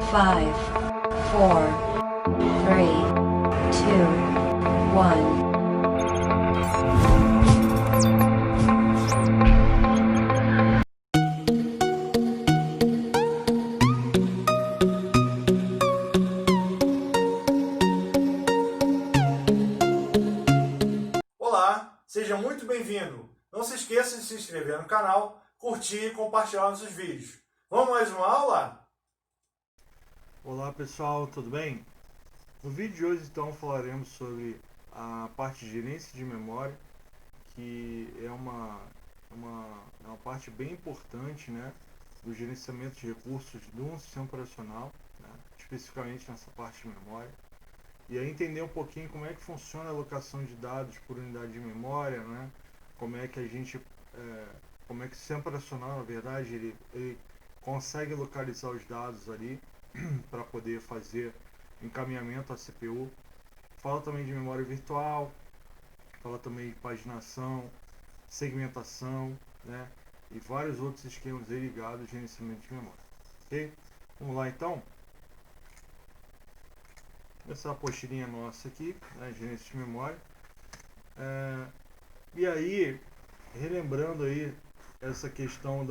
5, 4, 3, 2, 1. Olá, seja muito bem-vindo. Não se esqueça de se inscrever no canal, curtir e compartilhar nossos vídeos. Vamos mais uma aula? Olá pessoal, tudo bem? No vídeo de hoje então falaremos sobre a parte de gerência de memória, que é uma parte bem importante, né, do gerenciamento de recursos de um sistema operacional, né, especificamente nessa parte de memória. E aí entender um pouquinho como é que funciona a alocação de dados por unidade de memória, né? Como é que como é que o sistema operacional, na verdade, ele consegue localizar os dados ali para poder fazer encaminhamento à CPU. Fala também de memória virtual, fala também de paginação, segmentação, né? E vários outros esquemas aí ligados ao gerenciamento de memória. Ok? Vamos lá então? Essa apostilinha nossa aqui, né, gerência de memória. E aí, relembrando aí essa questão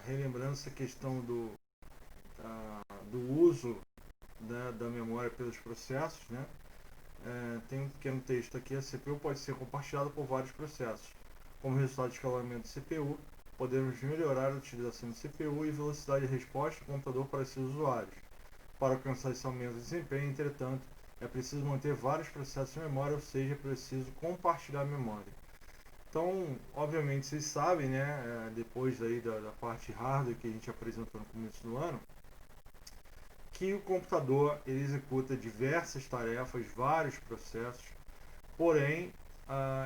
relembrando essa questão do uso, né, da memória pelos processos, né? Tem um pequeno texto aqui: a CPU pode ser compartilhada por vários processos. Como resultado de escalamento de CPU, podemos melhorar a utilização de CPU e velocidade de resposta do computador para seus usuários. Para alcançar esse aumento de desempenho, entretanto, é preciso manter vários processos em memória, ou seja, é preciso compartilhar a memória. Então, obviamente, vocês sabem, né, depois aí da parte hardware que a gente apresentou no começo do ano, que o computador ele executa diversas tarefas, vários processos, porém,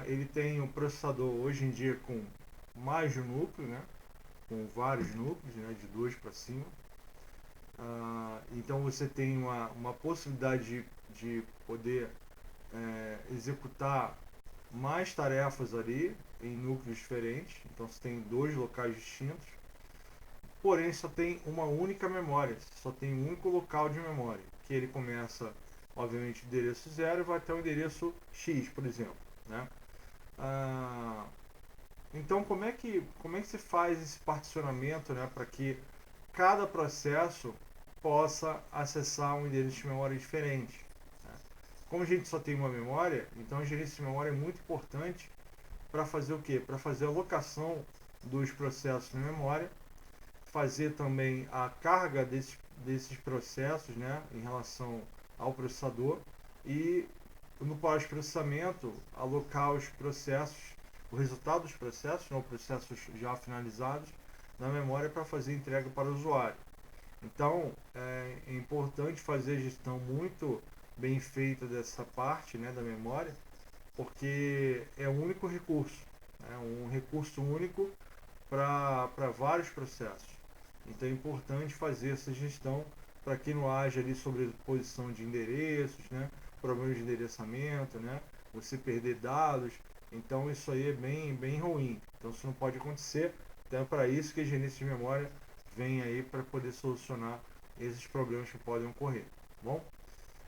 ele tem um processador hoje em dia com mais de um núcleo, né, com vários núcleos, né, de 2 para cima. Então você tem uma possibilidade de poder executar mais tarefas ali em núcleos diferentes. Então você tem 2 locais distintos, porém só tem uma única memória, só tem um único local de memória, que ele começa, obviamente, do endereço 0 e vai até o endereço X, por exemplo, né? Então como é que se faz esse particionamento, né, para que cada processo possa acessar um endereço de memória diferente, né? Como a gente só tem uma memória, então a gerência de memória é muito importante para fazer o quê? Para fazer a alocação dos processos na memória, fazer também a carga desses processos, né, em relação ao processador, e no pós-processamento alocar os processos, o resultado dos processos, não, processos já finalizados, na memória para fazer entrega para o usuário. Então, é importante fazer a gestão muito bem feita dessa parte, né, da memória, porque é um único recurso, né, um recurso único para vários processos. Então é importante fazer essa gestão para que não haja ali sobreposição de endereços, né, problemas de endereçamento, né, você perder dados. Então isso aí é bem ruim. Então isso não pode acontecer. Então é para isso que a gerência de memória vem aí, para poder solucionar esses problemas que podem ocorrer. Bom?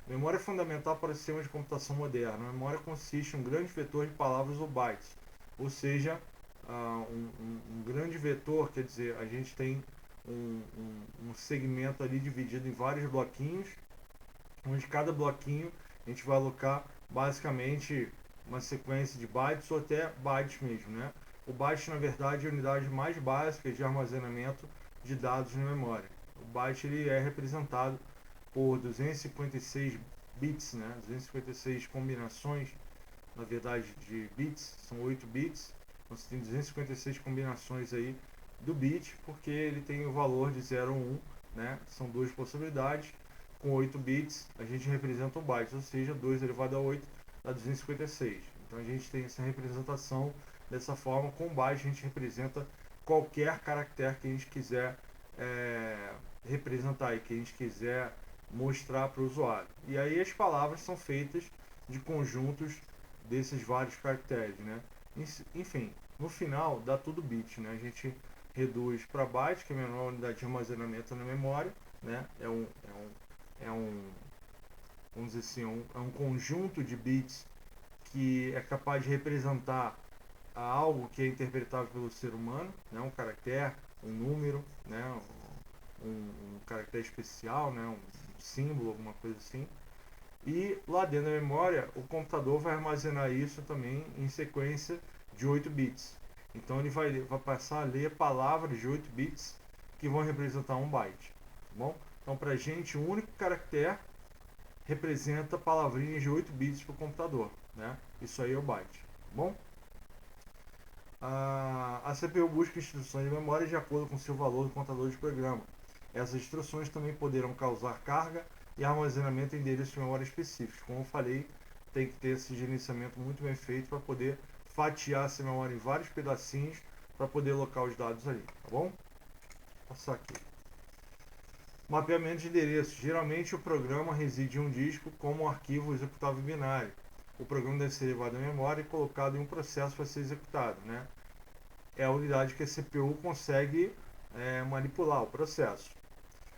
Memória é fundamental para sistemas de computação moderna. A memória consiste em um grande vetor de palavras ou bytes, ou seja, um grande vetor, quer dizer, a gente tem um segmento ali dividido em vários bloquinhos, onde cada bloquinho a gente vai alocar basicamente uma sequência de bytes ou até bytes mesmo, né? O byte, na verdade, é a unidade mais básica de armazenamento de dados na memória. O byte ele é representado por 256 bits, né? 256 combinações, na verdade, de bits, são 8 bits. Então você tem 256 combinações aí do bit, porque ele tem o valor de 0 ou 1, né? São 2 possibilidades. Com 8 bits, a gente representa um byte, ou seja, 2 elevado a 8 dá 256. Então a gente tem essa representação dessa forma. Com byte a gente representa qualquer caractere que a gente quiser representar e que a gente quiser mostrar para o usuário. E aí as palavras são feitas de conjuntos desses vários caracteres, né? Enfim, no final dá tudo bit, né? A gente reduz para byte, que é a menor unidade de armazenamento na memória, né? Vamos dizer assim, é um conjunto de bits que é capaz de representar algo que é interpretável pelo ser humano, né? Um caractere, um número, né? Um caractere especial, né? Um símbolo, alguma coisa assim. E lá dentro da memória, o computador vai armazenar isso também em sequência de 8 bits. Então ele vai passar a ler palavras de 8 bits que vão representar um byte. Tá bom? Então para a gente, o único caractere representa palavrinhas de 8 bits para o computador. Né? Isso aí é o byte. Tá bom? A CPU busca instruções de memória de acordo com seu valor do contador de programa. Essas instruções também poderão causar carga e armazenamento em endereços de memória específicos. Como eu falei, tem que ter esse gerenciamento muito bem feito para poder fatiar essa memória em vários pedacinhos para poder alocar os dados ali, tá bom? Vou passar aqui. Mapeamento de endereços. Geralmente o programa reside em um disco como um arquivo executável binário. O programa deve ser levado à memória e colocado em um processo para ser executado, né? É a unidade que a CPU consegue manipular o processo.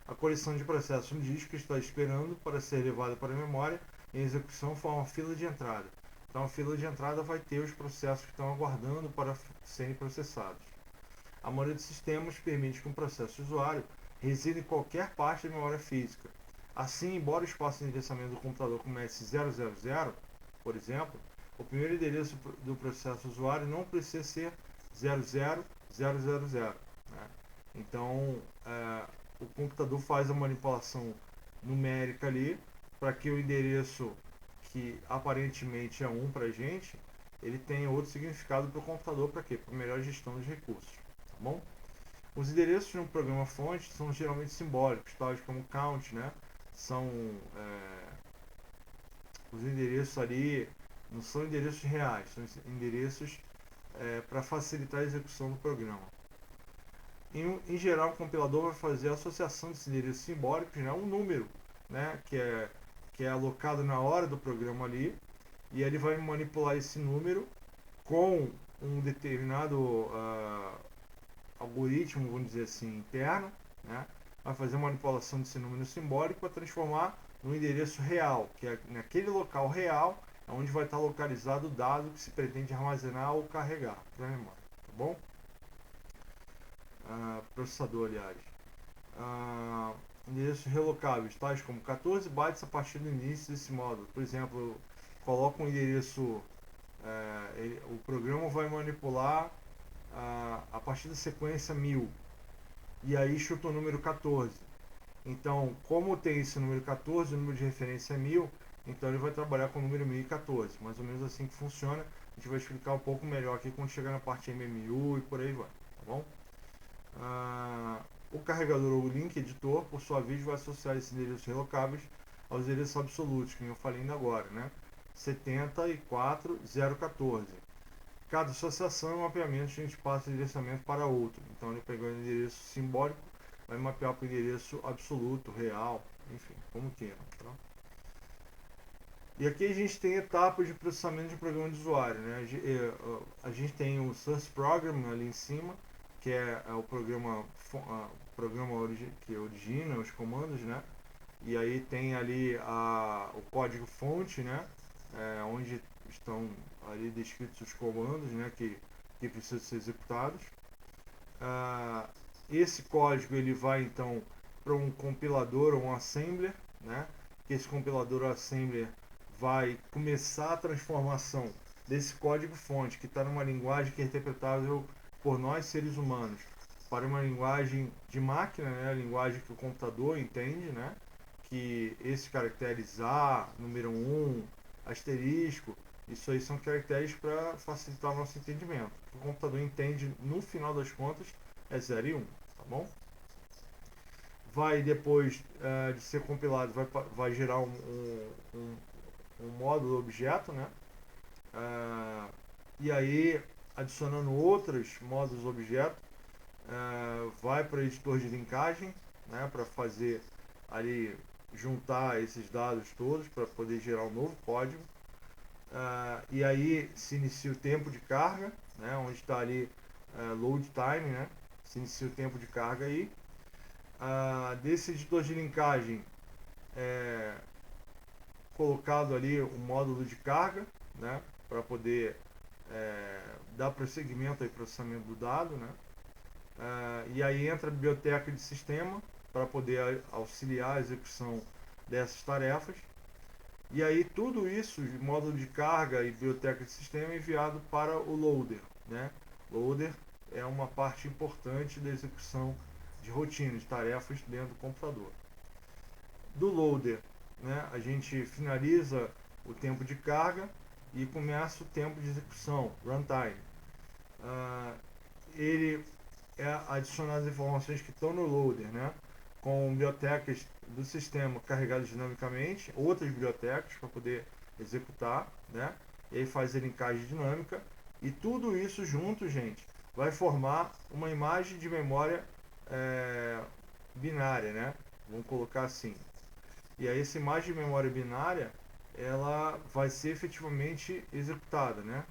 A coleção de processos no disco está esperando para ser levada para a memória e a execução forma uma fila de entrada. Então a fila de entrada vai ter os processos que estão aguardando para serem processados. A maioria dos sistemas permite que um processo usuário resida em qualquer parte da memória física. Assim, embora o espaço de endereçamento do computador comece 000, por exemplo, o primeiro endereço do processo usuário não precisa ser 00000. Né? Então, o computador faz a manipulação numérica ali para que o endereço que aparentemente é 1 para a gente, ele tenha outro significado para o computador. Para quê? Para melhor gestão dos recursos. Tá bom? Os endereços no programa fonte são geralmente simbólicos, tais como count, né? São os endereços ali, não são endereços reais, são endereços para facilitar a execução do programa. Em geral, o compilador vai fazer a associação desses endereços simbólicos, né? Um número, né? que é alocado na hora do programa ali, e ele vai manipular esse número com um determinado algoritmo, vamos dizer assim, interno, né? Vai fazer uma manipulação desse número simbólico para transformar no endereço real, que é naquele local real onde vai estar localizado o dado que se pretende armazenar ou carregar para a memória, tá bom? Processador, aliás. Endereços relocáveis, tais como 14 bytes a partir do início desse módulo. Por exemplo, eu coloco um endereço, o programa vai manipular a partir da sequência 1000 e aí chuta o número 14. Então, como tem esse número 14, o número de referência é 1000, então ele vai trabalhar com o número 1014. Mais ou menos assim que funciona. A gente vai explicar um pouco melhor aqui quando chegar na parte MMU e por aí vai, tá bom? O carregador ou link editor, por sua vez, vai associar esses endereços relocáveis aos endereços absolutos, que eu falei ainda agora, né? 74014. Cada associação é um mapeamento de um espaço de endereçamento para outro. Então ele pegou o endereço simbólico, vai mapear para o endereço absoluto, real, enfim, como queiram. Tá? E aqui a gente tem etapas de processamento de programa de usuário. Né? A gente tem o source program ali em cima, que é o programa que origina os comandos, né? E aí tem ali o código fonte, né? Onde estão ali descritos os comandos, né? Que precisam ser executados. Esse código ele vai então para um compilador ou um assembler, né? Que esse compilador ou assembler vai começar a transformação desse código fonte que está numa linguagem que é interpretável por nós seres humanos para uma linguagem de máquina, né? A linguagem que o computador entende, né? Que esses caracteres A, número 1, asterisco, isso aí são caracteres para facilitar o nosso entendimento. O que o computador entende no final das contas é 0 e 1, tá bom? Vai depois de ser compilado, vai gerar um módulo objeto, né? E aí, adicionando outros módulos objeto, vai para o editor de linkagem, né? Para fazer ali, juntar esses dados todos para poder gerar um novo código. E aí se inicia o tempo de carga, né? Onde está ali load time, né? se inicia o tempo de carga aí. Desse editor de linkagem é colocado ali o módulo de carga, né, para poder dar prosseguimento ao processamento do dado, né. E aí entra a biblioteca de sistema para poder auxiliar a execução dessas tarefas. E aí tudo isso, módulo de carga e biblioteca de sistema, é enviado para o loader, né? Loader é uma parte importante da execução de rotina, de tarefas dentro do computador. Do loader, né, a gente finaliza o tempo de carga e começa o tempo de execução, runtime. Ele adicionar as informações que estão no loader, né, com bibliotecas do sistema carregadas dinamicamente, outras bibliotecas para poder executar, né, e aí faz a linkagem dinâmica, e tudo isso junto, gente, vai formar uma imagem de memória binária, né, vamos colocar assim. E aí essa imagem de memória binária, ela vai ser efetivamente executada, né,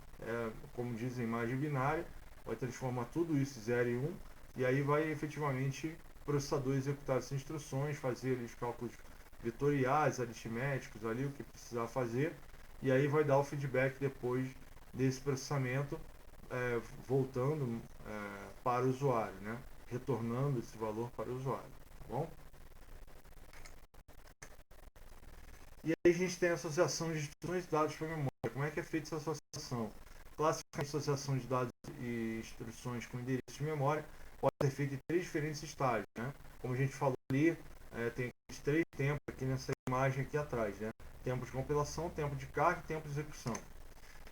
como diz a imagem binária, vai transformar tudo isso em 0 e 1, e aí vai efetivamente o processador executar essas instruções, fazer os cálculos vetoriais, aritméticos ali, o que precisar fazer, e aí vai dar o feedback depois desse processamento, voltando para o usuário, né? Retornando esse valor para o usuário, tá bom? E aí a gente tem a associação de instruções e dados para memória. Como é que é feita essa associação? Classicamente, a associação de dados e instruções com endereço de memória pode ser feita em 3 diferentes estágios, né? Como a gente falou ali, tem 3 tempos aqui nessa imagem aqui atrás, né? Tempo de compilação, tempo de carga e tempo de execução.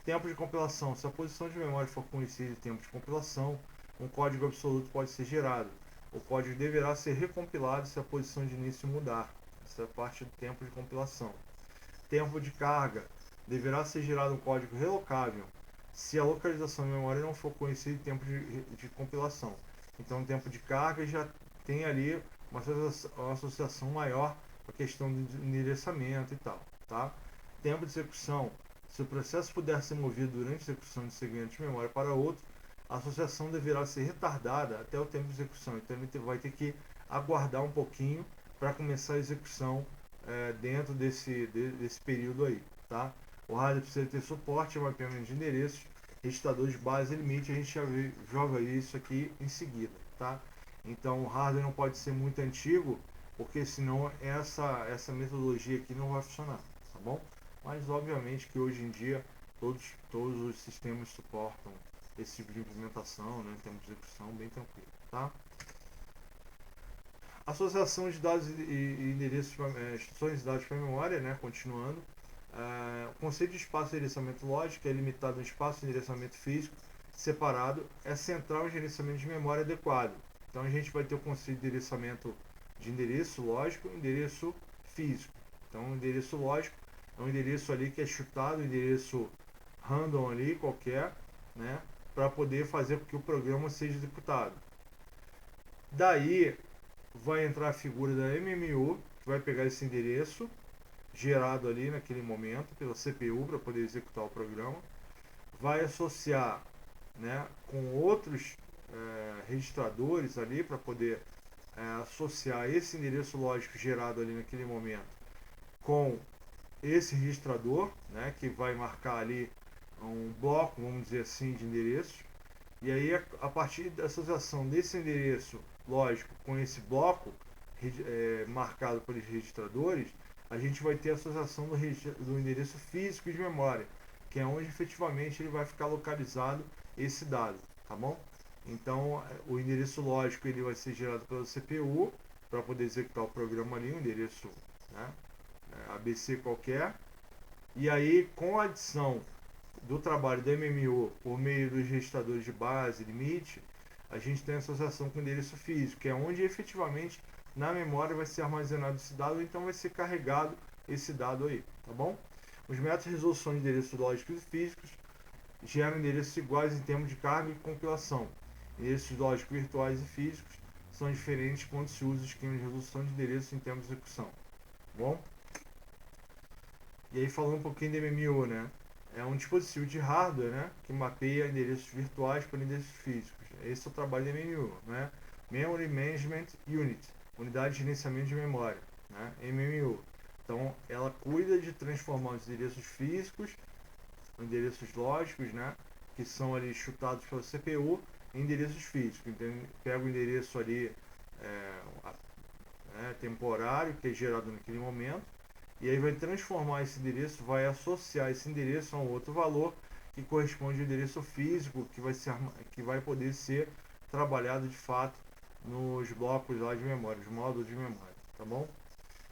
Tempo de compilação: se a posição de memória for conhecida em tempo de compilação, um código absoluto pode ser gerado. O código deverá ser recompilado se a posição de início mudar. Essa é a parte do tempo de compilação. Tempo de carga: deverá ser gerado um código relocável se a localização de memória não for conhecida em tempo de compilação. Então, o tempo de carga já tem ali uma associação maior com a questão do endereçamento e tal, tá? Tempo de execução: se o processo puder ser movido durante a execução de segmento de memória para outro, a associação deverá ser retardada até o tempo de execução. Então, ele vai ter que aguardar um pouquinho para começar a execução dentro desse período aí, tá? O hardware precisa ter suporte a mapeamento de endereços, registrador de base e limite. A gente já joga isso aqui em seguida, tá? Então o hardware não pode ser muito antigo, porque senão essa metodologia aqui não vai funcionar, tá bom? Mas obviamente que hoje em dia todos os sistemas suportam esse tipo de implementação, né, em termos de execução, bem tranquilo, tá? Associação de dados e endereços, instruções de dados para memória, né, continuando. O conceito de espaço de endereçamento lógico é limitado a um espaço de endereçamento físico separado, é central em gerenciamento de memória adequado. Então a gente vai ter o conceito de endereçamento de endereço lógico e endereço físico. Então o endereço lógico é um endereço ali que é chutado, um endereço random ali, qualquer, né, para poder fazer com que o programa seja executado. Daí vai entrar a figura da MMU, que vai pegar esse endereço gerado ali naquele momento pela CPU para poder executar o programa, vai associar, né, com outros registradores ali para poder associar esse endereço lógico gerado ali naquele momento com esse registrador, né, que vai marcar ali um bloco, vamos dizer assim, de endereços. E aí, a partir da associação desse endereço lógico com esse bloco marcado pelos registradores, a gente vai ter a associação do endereço físico de memória, que é onde efetivamente ele vai ficar localizado esse dado, tá bom? Então, o endereço lógico ele vai ser gerado pela CPU para poder executar o programa ali, um endereço, né, ABC qualquer. E aí, com a adição do trabalho da MMU por meio dos registradores de base, limite, a gente tem a associação com o endereço físico, que é onde efetivamente na memória vai ser armazenado esse dado, então vai ser carregado esse dado aí, tá bom? Os métodos de resolução de endereços lógicos e físicos geram endereços iguais em termos de carga e compilação. Endereços lógicos virtuais e físicos são diferentes quando se usa o esquema de resolução de endereços em termos de execução, tá bom? E aí falando um pouquinho de MMU, né? é um dispositivo de hardware, né, que mapeia endereços virtuais para endereços físicos. Esse é o trabalho da MMU, né? Memory Management Unit, Unidade de Gerenciamento de Memória, né? MMU. Então, ela cuida de transformar os endereços físicos, endereços lógicos, né, que são ali chutados pela CPU, em endereços físicos. Então, pega o endereço ali temporário, que é gerado naquele momento, e aí vai transformar esse endereço, vai associar esse endereço a um outro valor que corresponde ao endereço físico que vai poder ser trabalhado de fato nos blocos lá de memória, os módulos de memória, tá bom?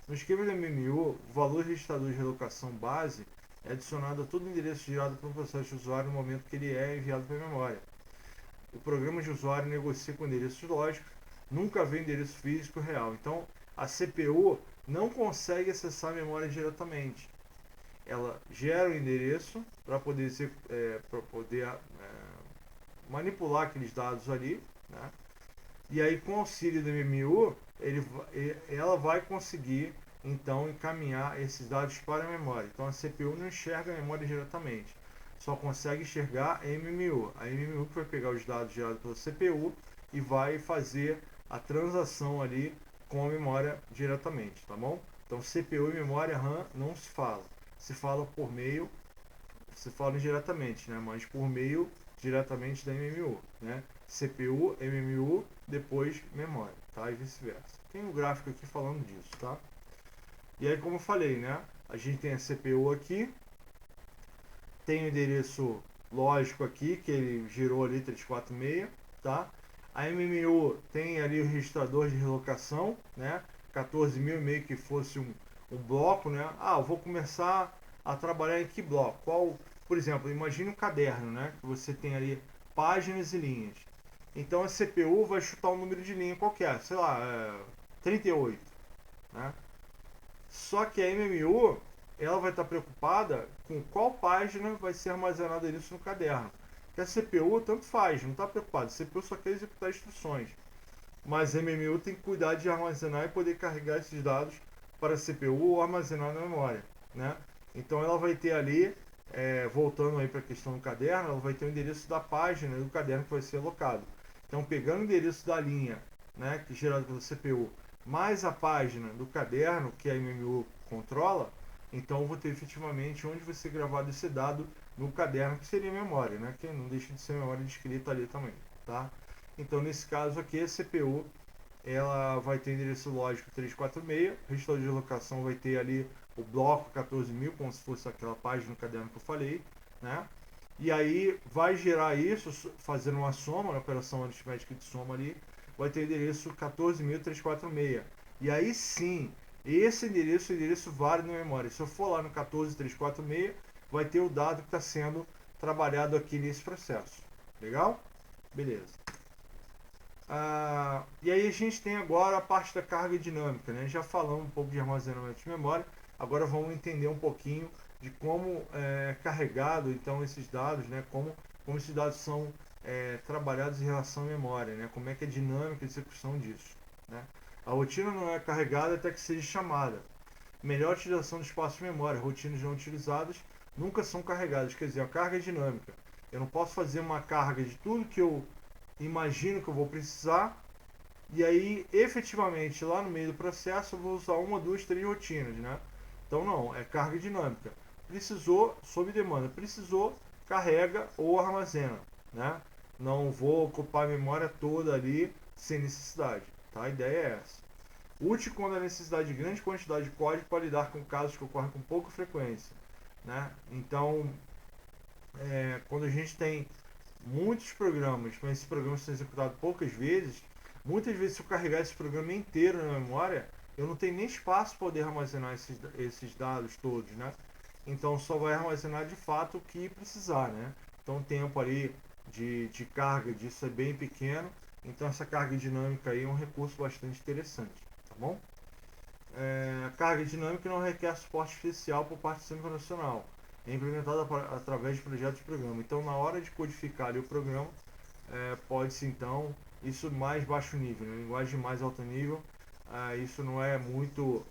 No esquema da MMU, o valor registrador de relocação base é adicionado a todo endereço gerado pelo processo de usuário no momento que ele é enviado para a memória. O programa de usuário negocia com endereços lógicos, nunca vê endereço físico real. Então, a CPU não consegue acessar a memória diretamente. Ela gera o endereço para poder, manipular aqueles dados ali, né? E aí, com o auxílio do MMU, ela vai conseguir então encaminhar esses dados para a memória. Então, a CPU não enxerga a memória diretamente, só consegue enxergar a MMU. A MMU que vai pegar os dados gerados pela CPU e vai fazer a transação ali com a memória diretamente, tá bom? Então, CPU e memória RAM não se fala. Se fala por meio, se fala diretamente, né? Mas por meio diretamente da MMU, né? CPU, MMU, depois memória, tá? E vice-versa. Tem um gráfico aqui falando disso, tá? E aí, como eu falei, né? A gente tem a CPU aqui, tem o endereço lógico aqui, que ele gerou ali 346, tá? A MMU tem ali o registrador de relocação, né? 14.000, meio que fosse um bloco, né? Ah, eu vou começar a trabalhar em que bloco? Qual, por exemplo, imagine um caderno, né? Que você tem ali páginas e linhas. Então a CPU vai chutar um número de linha qualquer, sei lá, 38, né? Só que a MMU, ela vai estar preocupada com qual página vai ser armazenada isso no caderno. Porque a CPU tanto faz, não está preocupada. A CPU só quer executar instruções. Mas a MMU tem que cuidar de armazenar e poder carregar esses dados para a CPU ou armazenar na memória, né? Então ela vai ter ali, voltando aí para a questão do caderno, ela vai ter o endereço da página do caderno que vai ser alocado. Então, pegando o endereço da linha, né, que é gerado pela CPU, mais a página do caderno que a MMU controla, então eu vou ter efetivamente onde vai ser gravado esse dado no caderno, que seria a memória, né, que não deixa de ser memória descrita ali também, tá? Então, nesse caso aqui, a CPU ela vai ter endereço lógico 346, o registro de locação vai ter ali o bloco 14.000, como se fosse aquela página no caderno que eu falei, né? E aí vai gerar isso, fazendo uma soma, uma operação aritmética de soma ali, vai ter o endereço 14.346. E aí sim, esse endereço é o endereço válido na memória. Se eu for lá no 14.346, vai ter o dado que está sendo trabalhado aqui nesse processo. Legal? Beleza. E aí a gente tem agora a parte da carga dinâmica, né? Já falamos um pouco de armazenamento de memória, agora vamos entender um pouquinho de como é carregado então esses dados, né? Como esses dados são trabalhados em relação à memória, né? Como é que é a dinâmica de execução disso, né? A rotina não é carregada até que seja chamada. Melhor utilização do espaço de memória, rotinas não utilizadas nunca são carregadas, quer dizer, a carga é dinâmica. Eu não posso fazer uma carga de tudo que eu imagino que eu vou precisar, e aí efetivamente lá no meio do processo eu vou usar uma, duas, três rotinas, né? Então não, é carga dinâmica. Precisou, sob demanda, precisou, carrega ou armazena, né? Não vou ocupar a memória toda ali sem necessidade, tá? A ideia é essa. Útil quando há necessidade de grande quantidade de código para lidar com casos que ocorrem com pouca frequência, né? Então, quando a gente tem muitos programas, mas esses programas são executados poucas vezes, muitas vezes se eu carregar esse programa inteiro na memória, eu não tenho nem espaço para poder armazenar esses dados todos, né? Então só vai armazenar de fato o que precisar, né? Então o tempo ali de carga disso é bem pequeno, então essa carga dinâmica aí é um recurso bastante interessante, tá bom? A carga dinâmica não requer suporte especial por parte do sistema operacional. É implementada através de projetos de programa. Então, na hora de codificar ali o programa, pode-se então, isso mais baixo nível, né? Linguagem de mais alto nível, isso não é muito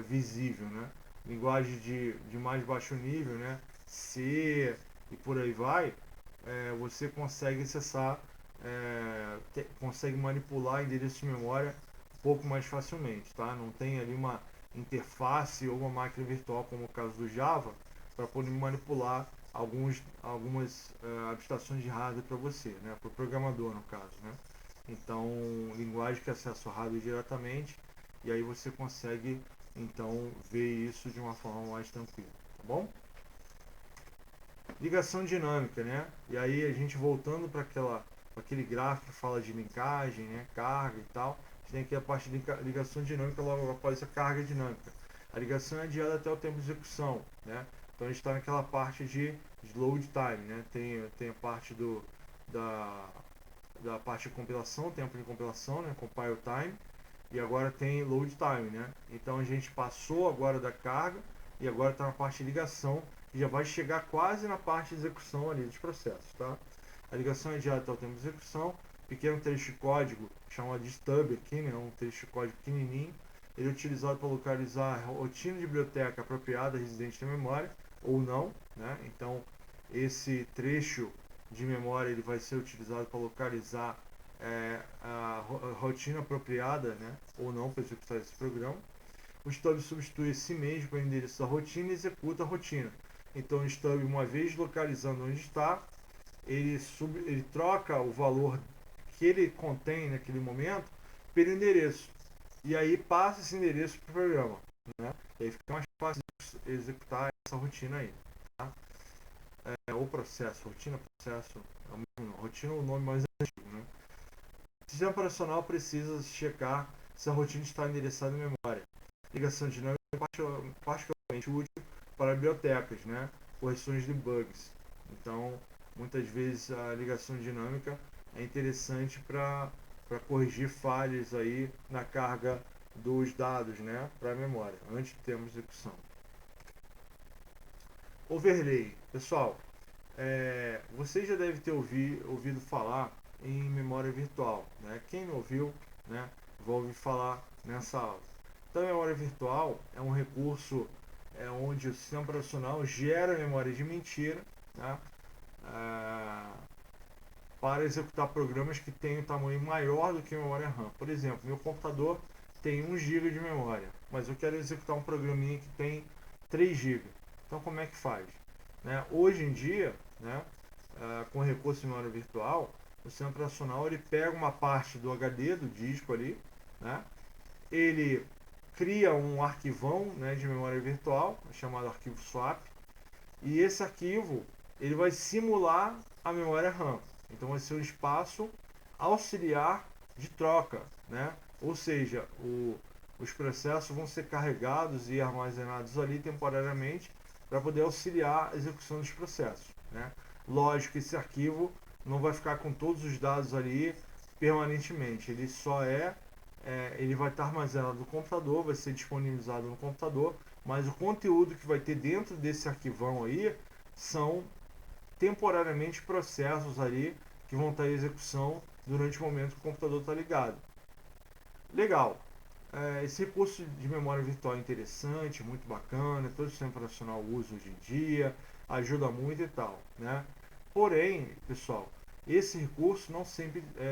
visível, né? Linguagem de mais baixo nível, né? C e por aí vai, você consegue acessar, consegue manipular endereços de memória um pouco mais facilmente, tá? Não tem ali uma interface ou uma máquina virtual como o caso do Java para poder manipular algumas abstrações de hardware para você, né? Para o programador no caso, né? Então, linguagem que acessa o hardware diretamente e aí você consegue então ver isso de uma forma mais tranquila, tá bom? Ligação dinâmica, né? E aí a gente voltando para aquele gráfico que fala de linkagem, né? Carga e tal, a gente tem aqui a parte de ligação dinâmica logo após a carga dinâmica. A ligação é adiada até o tempo de execução, né? Então a gente está naquela parte de load time, né? Tem a parte da parte de compilação, tempo de compilação, né? Compile time, e agora tem load time, né? Então a gente passou agora da carga e agora está na parte de ligação, que já vai chegar quase na parte de execução ali dos processos, tá? A ligação é adiada até o tempo de execução, pequeno trecho de código, chamado de stub aqui, né? Um trecho de código pequenininho, ele é utilizado para localizar a rotina de biblioteca apropriada residente na memória, ou não, né? Então esse trecho de memória ele vai ser utilizado para localizar a rotina apropriada, né, ou não para executar esse programa. O stub substitui si mesmo para o endereço da rotina e executa a rotina. Então o stub, uma vez localizando onde está, ele troca o valor que ele contém naquele momento pelo endereço. E aí passa esse endereço para o programa, né? E aí fica mais fácil de executar essa rotina aí, tá? O processo, rotina, processo, rotina é o nome mais antigo, né? O sistema operacional precisa checar se a rotina está endereçada em memória. Ligação dinâmica é particularmente útil para bibliotecas, né? Correções de bugs. Então, muitas vezes a ligação dinâmica é interessante para corrigir falhas aí na carga dos dados, né? Para a memória, antes de termos execução. Overlay. Pessoal, você já deve ter ouvido falar em memória virtual, né? Quem não ouviu, né, vai ouvir falar nessa aula. Então, a memória virtual é um recurso onde o sistema operacional gera memória de mentira, né, para executar programas que têm um tamanho maior do que a memória RAM. Por exemplo, meu computador tem 1 GB de memória, mas eu quero executar um programinha que tem 3 GB. Então, como é que faz? Né? Hoje em dia, né, com recurso de memória virtual, o sistema operacional ele pega uma parte do HD, do disco ali, né, ele cria um arquivão, né, de memória virtual, chamado arquivo swap, e esse arquivo ele vai simular a memória RAM. Então vai ser um espaço auxiliar de troca, né? Ou seja, os processos vão ser carregados e armazenados ali temporariamente para poder auxiliar a execução dos processos, né? Lógico que esse arquivo não vai ficar com todos os dados ali permanentemente, ele só ele vai estar armazenado no computador, vai ser disponibilizado no computador, mas o conteúdo que vai ter dentro desse arquivão aí são temporariamente processos ali que vão estar em execução durante o momento que o computador está ligado. Legal. Esse recurso de memória virtual é interessante, muito bacana, todo o sistema operacional usa hoje em dia, ajuda muito e tal, né? Porém, pessoal, esse recurso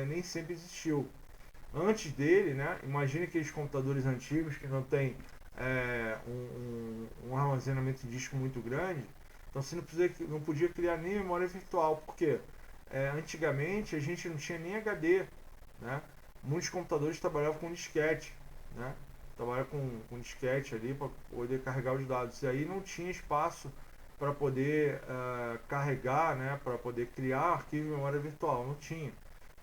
nem sempre existiu. Antes dele, né, imagine aqueles computadores antigos que não tem um armazenamento de disco muito grande, então você não podia criar nem memória virtual, porque antigamente a gente não tinha nem HD, né? Muitos computadores trabalhavam com disquete, né? Trabalhavam com disquete ali para poder carregar os dados, e aí não tinha espaço para poder carregar, né, para poder criar arquivo de memória virtual, não tinha.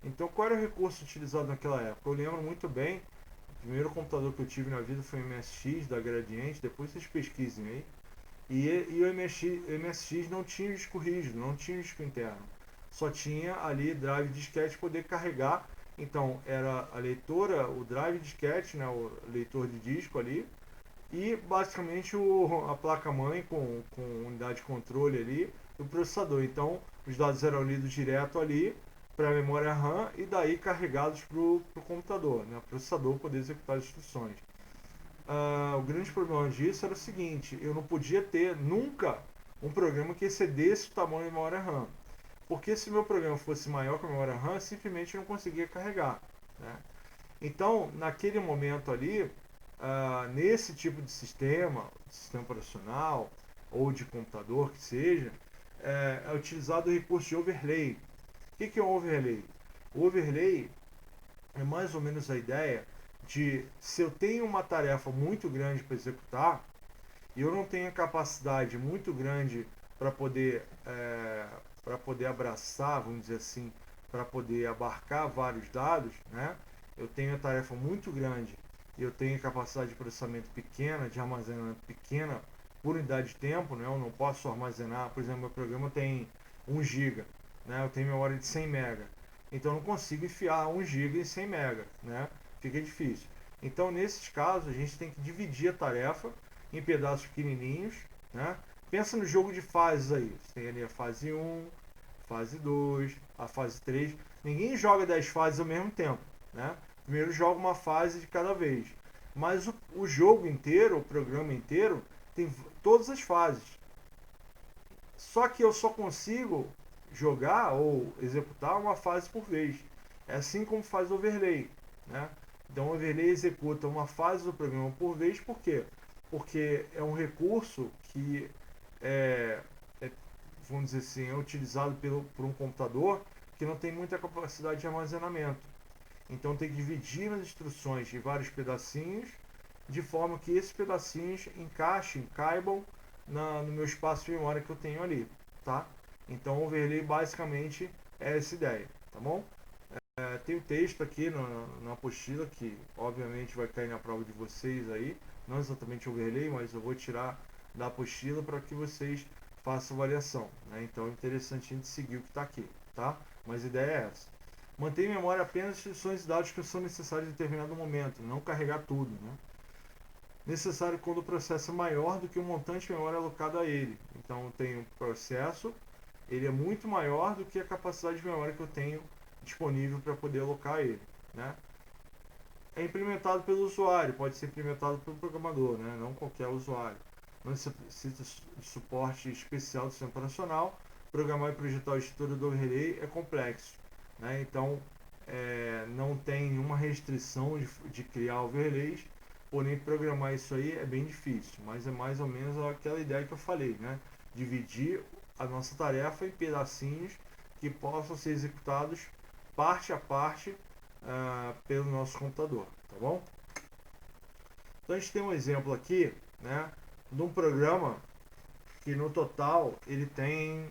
Então, qual era o recurso utilizado naquela época? Eu lembro muito bem, o primeiro computador que eu tive na vida foi o MSX da Gradiente, depois vocês pesquisem aí. E o MSX não tinha disco rígido, não tinha disco interno. Só tinha ali drive disquete poder carregar. Então, era a leitora, o drive disquete, né, o leitor de disco ali, e basicamente a placa-mãe com unidade de controle ali, o processador. Então, os dados eram lidos direto ali para a memória RAM e daí carregados para o computador, né? O processador poder executar as instruções. O grande problema disso era o seguinte: eu não podia ter nunca um programa que excedesse o tamanho da memória RAM. Porque se o meu programa fosse maior que a memória RAM, simplesmente não conseguia carregar, né? Então, naquele momento ali, nesse tipo de sistema operacional ou de computador que seja, é utilizado o recurso de overlay. O que é um overlay? O overlay é mais ou menos a ideia de, se eu tenho uma tarefa muito grande para executar e eu não tenho a capacidade muito grande para poder abraçar, vamos dizer assim, para poder abarcar vários dados, né? Eu tenho a tarefa muito grande e eu tenho capacidade de processamento pequena, de armazenamento pequena por unidade de tempo, né? Eu não posso armazenar, por exemplo, meu programa tem 1 GB, né? Eu tenho memória de 100 MB. Então eu não consigo enfiar 1 GB em 100 MB, né? Fica difícil. Então, nesses casos, a gente tem que dividir a tarefa em pedaços pequenininhos, né? Pensa no jogo de fases aí. Você tem ali a fase 1, fase 2, a fase 3. Ninguém joga 10 fases ao mesmo tempo, né? Primeiro joga uma fase de cada vez. Mas o jogo inteiro, o programa inteiro, tem todas as fases. Só que eu só consigo jogar ou executar uma fase por vez. É assim como faz o overlay, né? Então o overlay executa uma fase do programa por vez, por quê? Porque é um recurso que é, é vamos dizer assim, é utilizado por um computador que não tem muita capacidade de armazenamento. Então tem que dividir as instruções em vários pedacinhos, de forma que esses pedacinhos encaixem, caibam no meu espaço de memória que eu tenho ali, tá? Então o overlay basicamente é essa ideia, tá bom? Tem o texto aqui na apostila, que obviamente vai cair na prova de vocês aí, não exatamente o overlay, mas eu vou tirar da apostila para que vocês façam avaliação, né? Então é interessante a gente seguir o que está aqui, tá? Mas a ideia é essa. Manter em memória apenas instruções e dados que são necessários em determinado momento, não carregar tudo, né? Necessário quando o processo é maior do que o montante de memória alocado a ele. Então tem um processo, ele é muito maior do que a capacidade de memória que eu tenho disponível para poder alocar ele, né? É implementado pelo usuário, pode ser implementado pelo programador, né? Não qualquer usuário. Não necessita de suporte especial do sistema operacional. Programar e projetar a estrutura do overlay é complexo, né? Então, não tem nenhuma restrição de criar overlays, porém programar isso aí é bem difícil, mas é mais ou menos aquela ideia que eu falei, né? Dividir a nossa tarefa em pedacinhos que possam ser executados parte a parte pelo nosso computador, tá bom? Então a gente tem um exemplo aqui, né, de um programa que no total ele tem,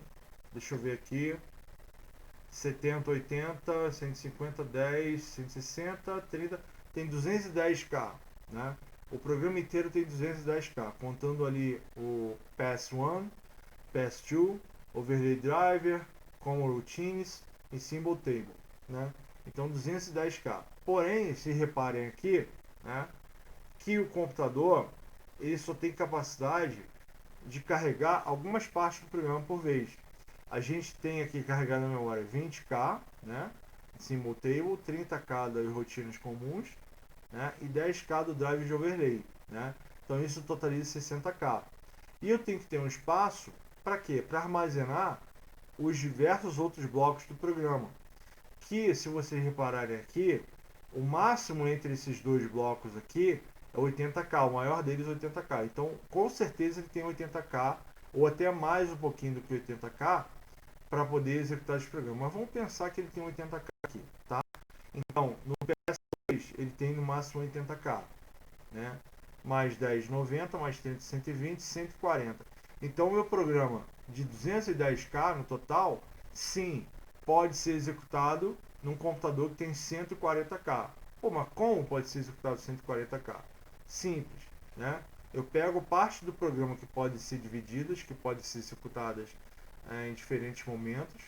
deixa eu ver aqui, 70, 80, 150, 10, 160, 30, tem 210K, né? O programa inteiro tem 210K, contando ali o Pass1, Pass2, Overlay Driver, Common Routines e Symbol Table, né? Então 210K. Porém, se reparem aqui, né, que o computador ele só tem capacidade de carregar algumas partes do programa por vez. A gente tem aqui carregado na memória 20K, né, Symbol Table, 30K das rotinas comuns, né, e 10K do drive de overlay, né? Então isso totaliza 60K. E eu tenho que ter um espaço para quê? Para armazenar os diversos outros blocos do programa. Que, se vocês repararem aqui, o máximo entre esses dois blocos aqui é 80K, o maior deles é 80K. Então, com certeza ele tem 80K, ou até mais um pouquinho do que 80K, para poder executar esse programa. Mas vamos pensar que ele tem 80K aqui, tá? Então, no PS2 ele tem no máximo 80K, né? Mais 10, 90, mais 30, 120, 140. Então, o meu programa de 210K no total, sim, pode ser executado num computador que tem 140K. Pô, mas como pode ser executado 140K? Simples, né? Eu pego parte do programa que pode ser divididas, que pode ser executadas em diferentes momentos,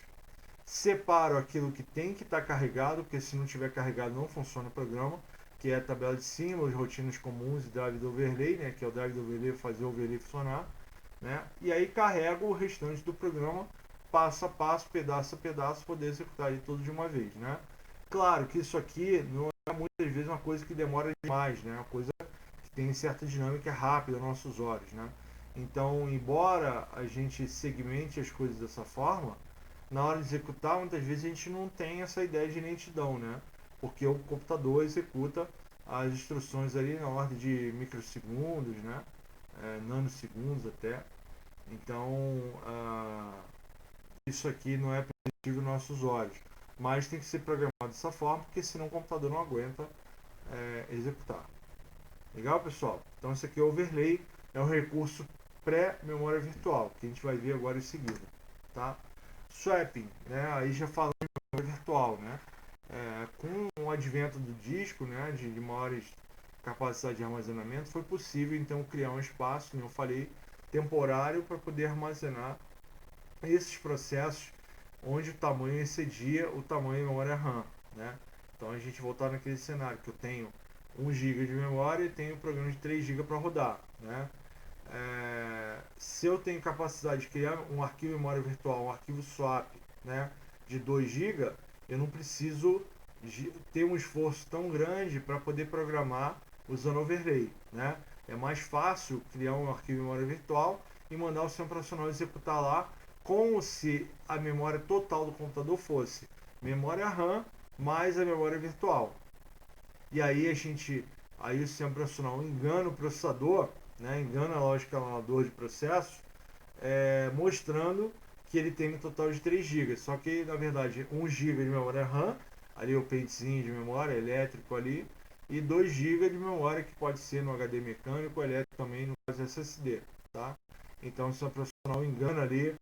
separo aquilo que tem que estar carregado, porque se não estiver carregado não funciona o programa, que é a tabela de símbolos, rotinas comuns e drive do overlay, né? Que é o drive do overlay fazer o overlay funcionar, né? E aí carrego o restante do programa passo a passo, pedaço a pedaço, poder executar ele tudo de uma vez, né? Claro que isso aqui não é muitas vezes uma coisa que demora demais, né? Uma coisa que tem certa dinâmica rápida aos nossos olhos, né? Então, embora a gente segmente as coisas dessa forma, na hora de executar, muitas vezes a gente não tem essa ideia de lentidão, né? Porque o computador executa as instruções ali na ordem de microsegundos, né? Nanosegundos até. Então, isso aqui não é perceptível aos nossos olhos, mas tem que ser programado dessa forma, porque senão o computador não aguenta executar. Legal, pessoal? Então, esse aqui é o overlay, é um recurso pré-memória virtual, que a gente vai ver agora em seguida, tá? Swapping, né? Aí já falando de memória virtual, né? Com o advento do disco, né, de maiores capacidade de armazenamento, foi possível então criar um espaço, como eu falei, temporário para poder armazenar esses processos onde o tamanho excedia o tamanho da memória RAM, né? Então a gente voltar naquele cenário que eu tenho 1 GB de memória e tenho um programa de 3 GB para rodar, né? Se eu tenho capacidade de criar um arquivo de memória virtual, um arquivo swap, né, de 2 GB, eu não preciso ter um esforço tão grande para poder programar usando overlay, né? É mais fácil criar um arquivo de memória virtual e mandar o sistema operacional executar lá, como se a memória total do computador fosse memória RAM mais a memória virtual. E aí aí o sistema operacional engana o processador, né, engana a lógica escalador de processos, mostrando que ele tem um total de 3 GB. Só que, na verdade, 1 GB de memória RAM, ali o pentezinho de memória elétrico ali, e 2 GB de memória que pode ser no HD mecânico, elétrico também no caso SSD. Tá? Então, o sistema operacional engana ali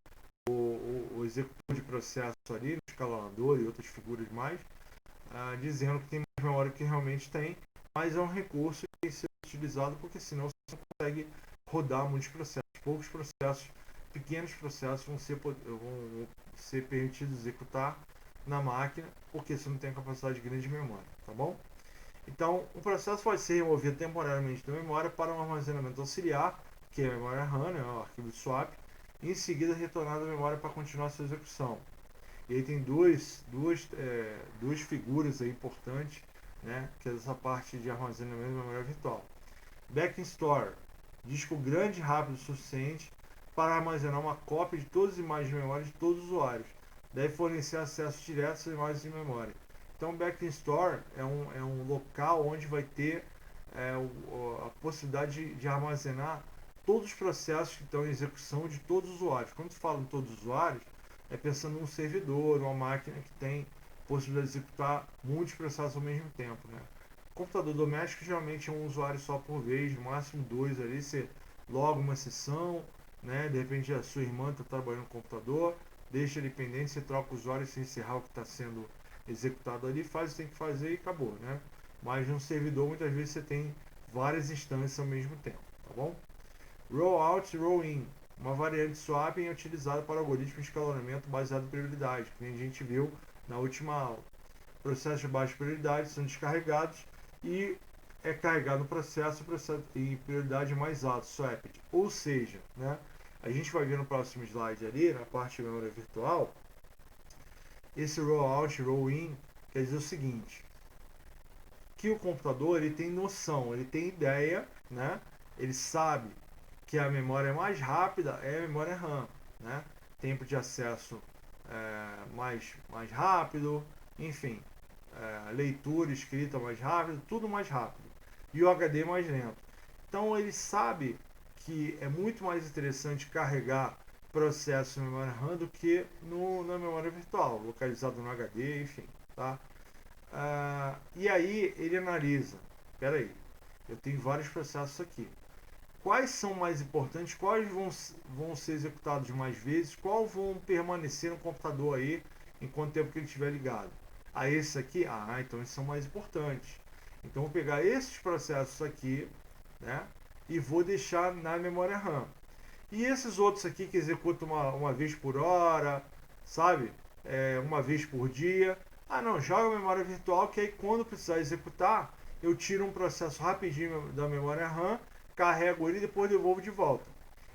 o executor de processo ali, no escalonador e outras figuras mais, dizendo que tem mais memória que realmente tem, mas é um recurso que tem que ser utilizado porque senão você não consegue rodar muitos processos. Poucos processos, pequenos processos vão ser permitidos executar na máquina porque você não tem capacidade grande de memória, tá bom? Então, o processo pode ser removido temporariamente da memória para um armazenamento auxiliar, que é a memória RAM, né, o arquivo swap, e em seguida retornado à memória para continuar a sua execução. E aí tem duas figuras aí importantes, né, que é essa parte de armazenamento de memória virtual. Backing Store, disco grande e rápido o suficiente para armazenar uma cópia de todas as imagens de memória de todos os usuários. Deve fornecer acesso direto às imagens de memória. Então, o Backing Store é um local onde vai ter a possibilidade de armazenar todos os processos que estão em execução de todos os usuários. Quando se fala em todos os usuários, é pensando num servidor, uma máquina que tem possibilidade de executar muitos processos ao mesmo tempo, né? Computador doméstico geralmente é um usuário só por vez, no máximo 2 ali, você loga uma sessão, né? De repente a sua irmã está trabalhando no computador, deixa ele pendente, você troca o usuário sem encerrar o que está sendo executado ali, faz o que tem que fazer e acabou, né? Mas no servidor muitas vezes você tem várias instâncias ao mesmo tempo, tá bom? Rollout e roll-in, uma variante de swapping é utilizada para algoritmos de escalonamento baseado em prioridade, que a gente viu na última aula. Processos de baixa prioridade são descarregados e é carregado no processo em prioridade mais alta, swapped. Ou seja, né, a gente vai ver no próximo slide ali, na parte de memória virtual, esse rollout, roll-in, quer dizer o seguinte, que o computador ele tem noção, ele tem ideia, né, ele sabe que a memória mais rápida é a memória RAM, né? Tempo de acesso mais rápido, enfim, leitura, escrita mais rápido, tudo mais rápido. E o HD mais lento. Então ele sabe que é muito mais interessante carregar processo na memória RAM do que na memória virtual, localizado no HD, enfim, tá? E aí ele analisa, espera aí, eu tenho vários processos aqui. Quais são mais importantes, quais vão ser executados mais vezes, qual vão permanecer no computador aí enquanto tempo que ele estiver ligado. Esses aqui, então esses são mais importantes. Então vou pegar esses processos aqui, né, e vou deixar na memória RAM. E esses outros aqui que executam uma vez por hora, sabe, uma vez por dia, não, joga a memória virtual que aí quando precisar executar, eu tiro um processo rapidinho da memória RAM, carrego ele e depois devolvo de volta.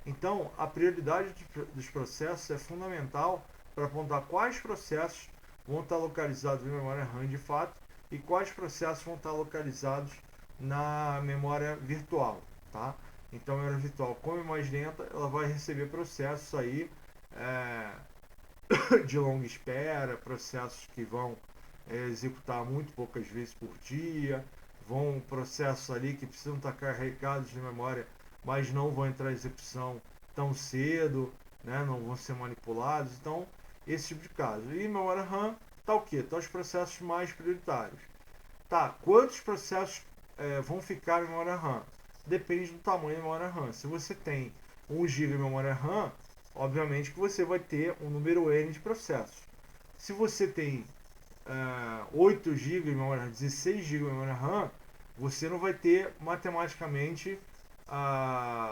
Então, a prioridade dos processos é fundamental para apontar quais processos vão estar localizados na memória RAM de fato e quais processos vão estar localizados na memória virtual, tá? Então a memória virtual, como é mais lenta, ela vai receber processos aí de longa espera, processos que vão executar muito poucas vezes por dia, vão processos ali que precisam estar carregados de memória, mas não vão entrar em execução tão cedo, né? Não vão ser manipulados. Então, esse tipo de caso. E memória RAM tá o quê? Tá os processos mais prioritários. Tá, quantos processos vão ficar em memória RAM? Depende do tamanho da memória RAM. Se você tem 1 GB de memória RAM, obviamente que você vai ter um número N de processos. Se você tem 8 GB de memória RAM, 16 GB de memória RAM, você não vai ter matematicamente,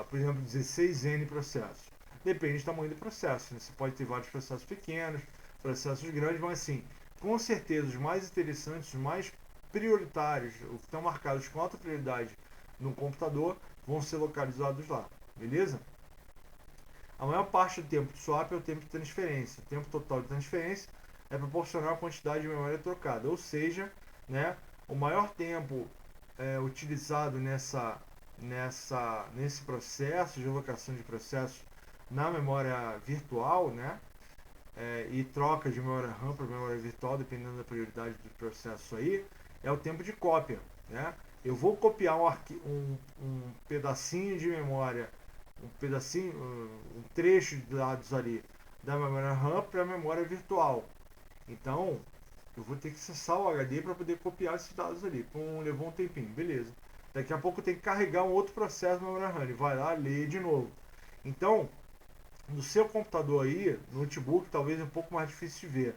por exemplo, 16N processos. Depende do tamanho do processo. Né? Você pode ter vários processos pequenos, processos grandes, mas assim, com certeza os mais interessantes, os mais prioritários, os que estão marcados com alta prioridade no computador, vão ser localizados lá. Beleza? A maior parte do tempo de swap é o tempo de transferência. O tempo total de transferência é proporcional à quantidade de memória trocada. Ou seja, né, o maior tempo utilizado nesse processo de alocação de processos na memória virtual, né, e troca de memória RAM para memória virtual, dependendo da prioridade do processo aí, é o tempo de cópia. Né? Eu vou copiar um pedacinho de memória, um trecho de dados ali da memória RAM para a memória virtual. Então, eu vou ter que acessar o HD para poder copiar esses dados ali. Levou um tempinho, beleza. Daqui a pouco eu tenho que carregar um outro processo na memória RAM. Ele vai lá, lê de novo. Então, no seu computador aí, notebook, talvez é um pouco mais difícil de ver.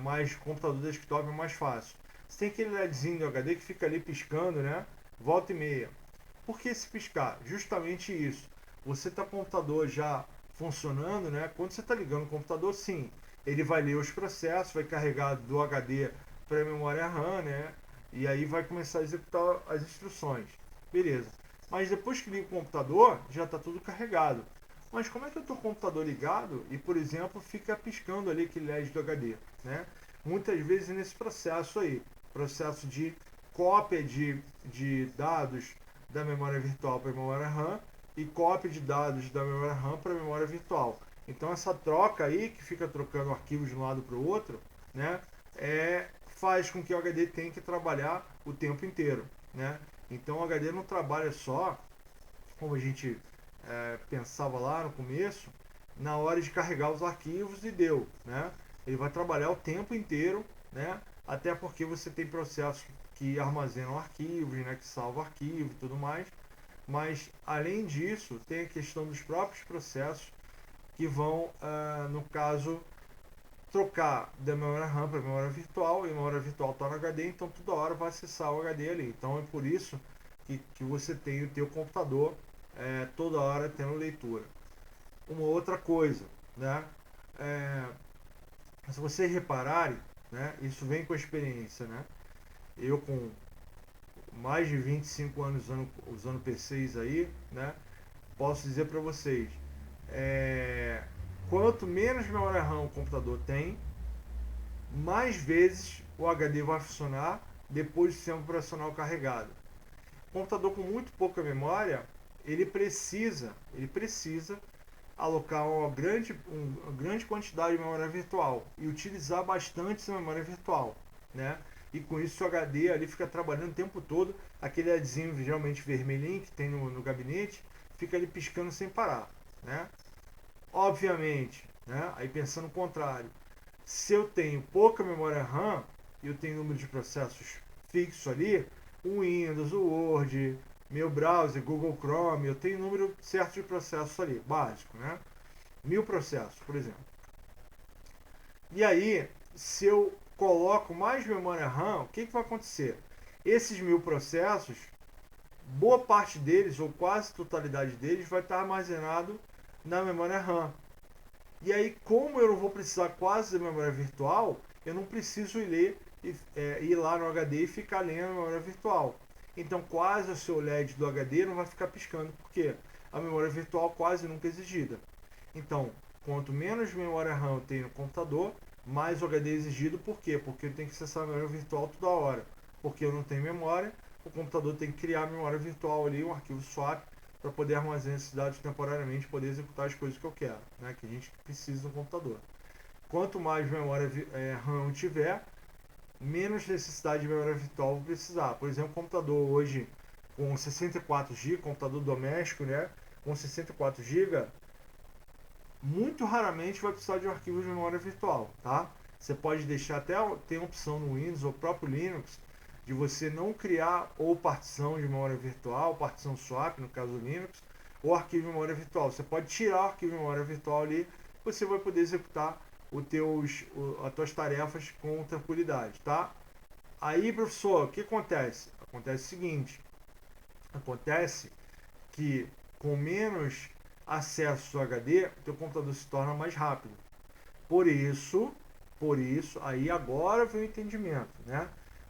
Mas computador desktop é mais fácil. Você tem aquele LEDzinho do HD que fica ali piscando, né? Volta e meia. Por que esse piscar? Justamente isso. Você está com o computador já funcionando, né? Quando você está ligando o computador, sim, ele vai ler os processos, vai carregar do HD para a memória RAM, né? E aí vai começar a executar as instruções. Beleza. Mas depois que liga o computador, já está tudo carregado. Mas como é que eu estou com o computador ligado e, por exemplo, fica piscando ali aquele LED do HD, né? Muitas vezes nesse processo aí, processo de cópia de dados da memória virtual para a memória RAM e cópia de dados da memória RAM para a memória virtual. Então essa troca aí, que fica trocando arquivos de um lado para o outro, né, faz com que o HD tenha que trabalhar o tempo inteiro. Né? Então o HD não trabalha só, como a gente pensava lá no começo, na hora de carregar os arquivos e deu. Né? Ele vai trabalhar o tempo inteiro, né? Até porque você tem processos que armazenam arquivos, né? Que salvam arquivos e tudo mais. Mas, além disso, tem a questão dos próprios processos que vão, no caso, trocar da memória RAM para memória virtual, e a memória virtual está no HD, então toda hora vai acessar o HD ali. Então é por isso que você tem o teu computador toda hora tendo leitura. Uma outra coisa, né? Se vocês repararem, né? Isso vem com a experiência, né? Eu com mais de 25 anos usando PCs aí, né? Posso dizer para vocês, quanto menos memória RAM o computador tem, mais vezes o HD vai funcionar depois do sistema operacional carregado. Computador com muito pouca memória, ele precisa alocar uma grande quantidade de memória virtual e utilizar bastante essa memória virtual, né? E com isso o HD ali fica trabalhando o tempo todo, aquele LEDzinho geralmente vermelhinho que tem no gabinete, fica ali piscando sem parar, né? Obviamente, né? Aí pensando o contrário, se eu tenho pouca memória RAM e eu tenho número de processos fixo ali, o Windows, o Word, meu browser, Google Chrome, eu tenho número certo de processos ali, básico, né? 1000 processos, por exemplo. E aí, se eu coloco mais memória RAM, o que vai acontecer? Esses 1000 processos, boa parte deles, ou quase totalidade deles, vai estar armazenado na memória RAM. E aí, como eu não vou precisar quase da memória virtual, eu não preciso ir lá no HD e ficar lendo a memória virtual. Então, quase o seu LED do HD não vai ficar piscando, porque a memória virtual quase nunca é exigida. Então, quanto menos memória RAM eu tenho no computador, mais o HD é exigido. Por quê? Porque eu tenho que acessar a memória virtual toda hora. Porque eu não tenho memória, o computador tem que criar a memória virtual ali, um arquivo swap, para poder armazenar esses dados temporariamente e poder executar as coisas que eu quero, né, que a gente precisa no computador. Quanto mais memória RAM eu tiver, menos necessidade de memória virtual eu vou precisar. Por exemplo, o computador hoje com 64 GB, computador doméstico, né, com 64 GB, muito raramente vai precisar de um arquivo de memória virtual, tá? Você pode deixar até ter opção no Windows ou próprio Linux de você não criar ou partição de memória virtual, partição swap, no caso do Linux, ou arquivo de memória virtual. Você pode tirar o arquivo de memória virtual ali, você vai poder executar as tuas tarefas com tranquilidade, tá? Aí, professor, o que acontece? Acontece o seguinte, acontece que com menos acesso ao HD, o teu computador se torna mais rápido. Por isso, aí agora vem o entendimento, né?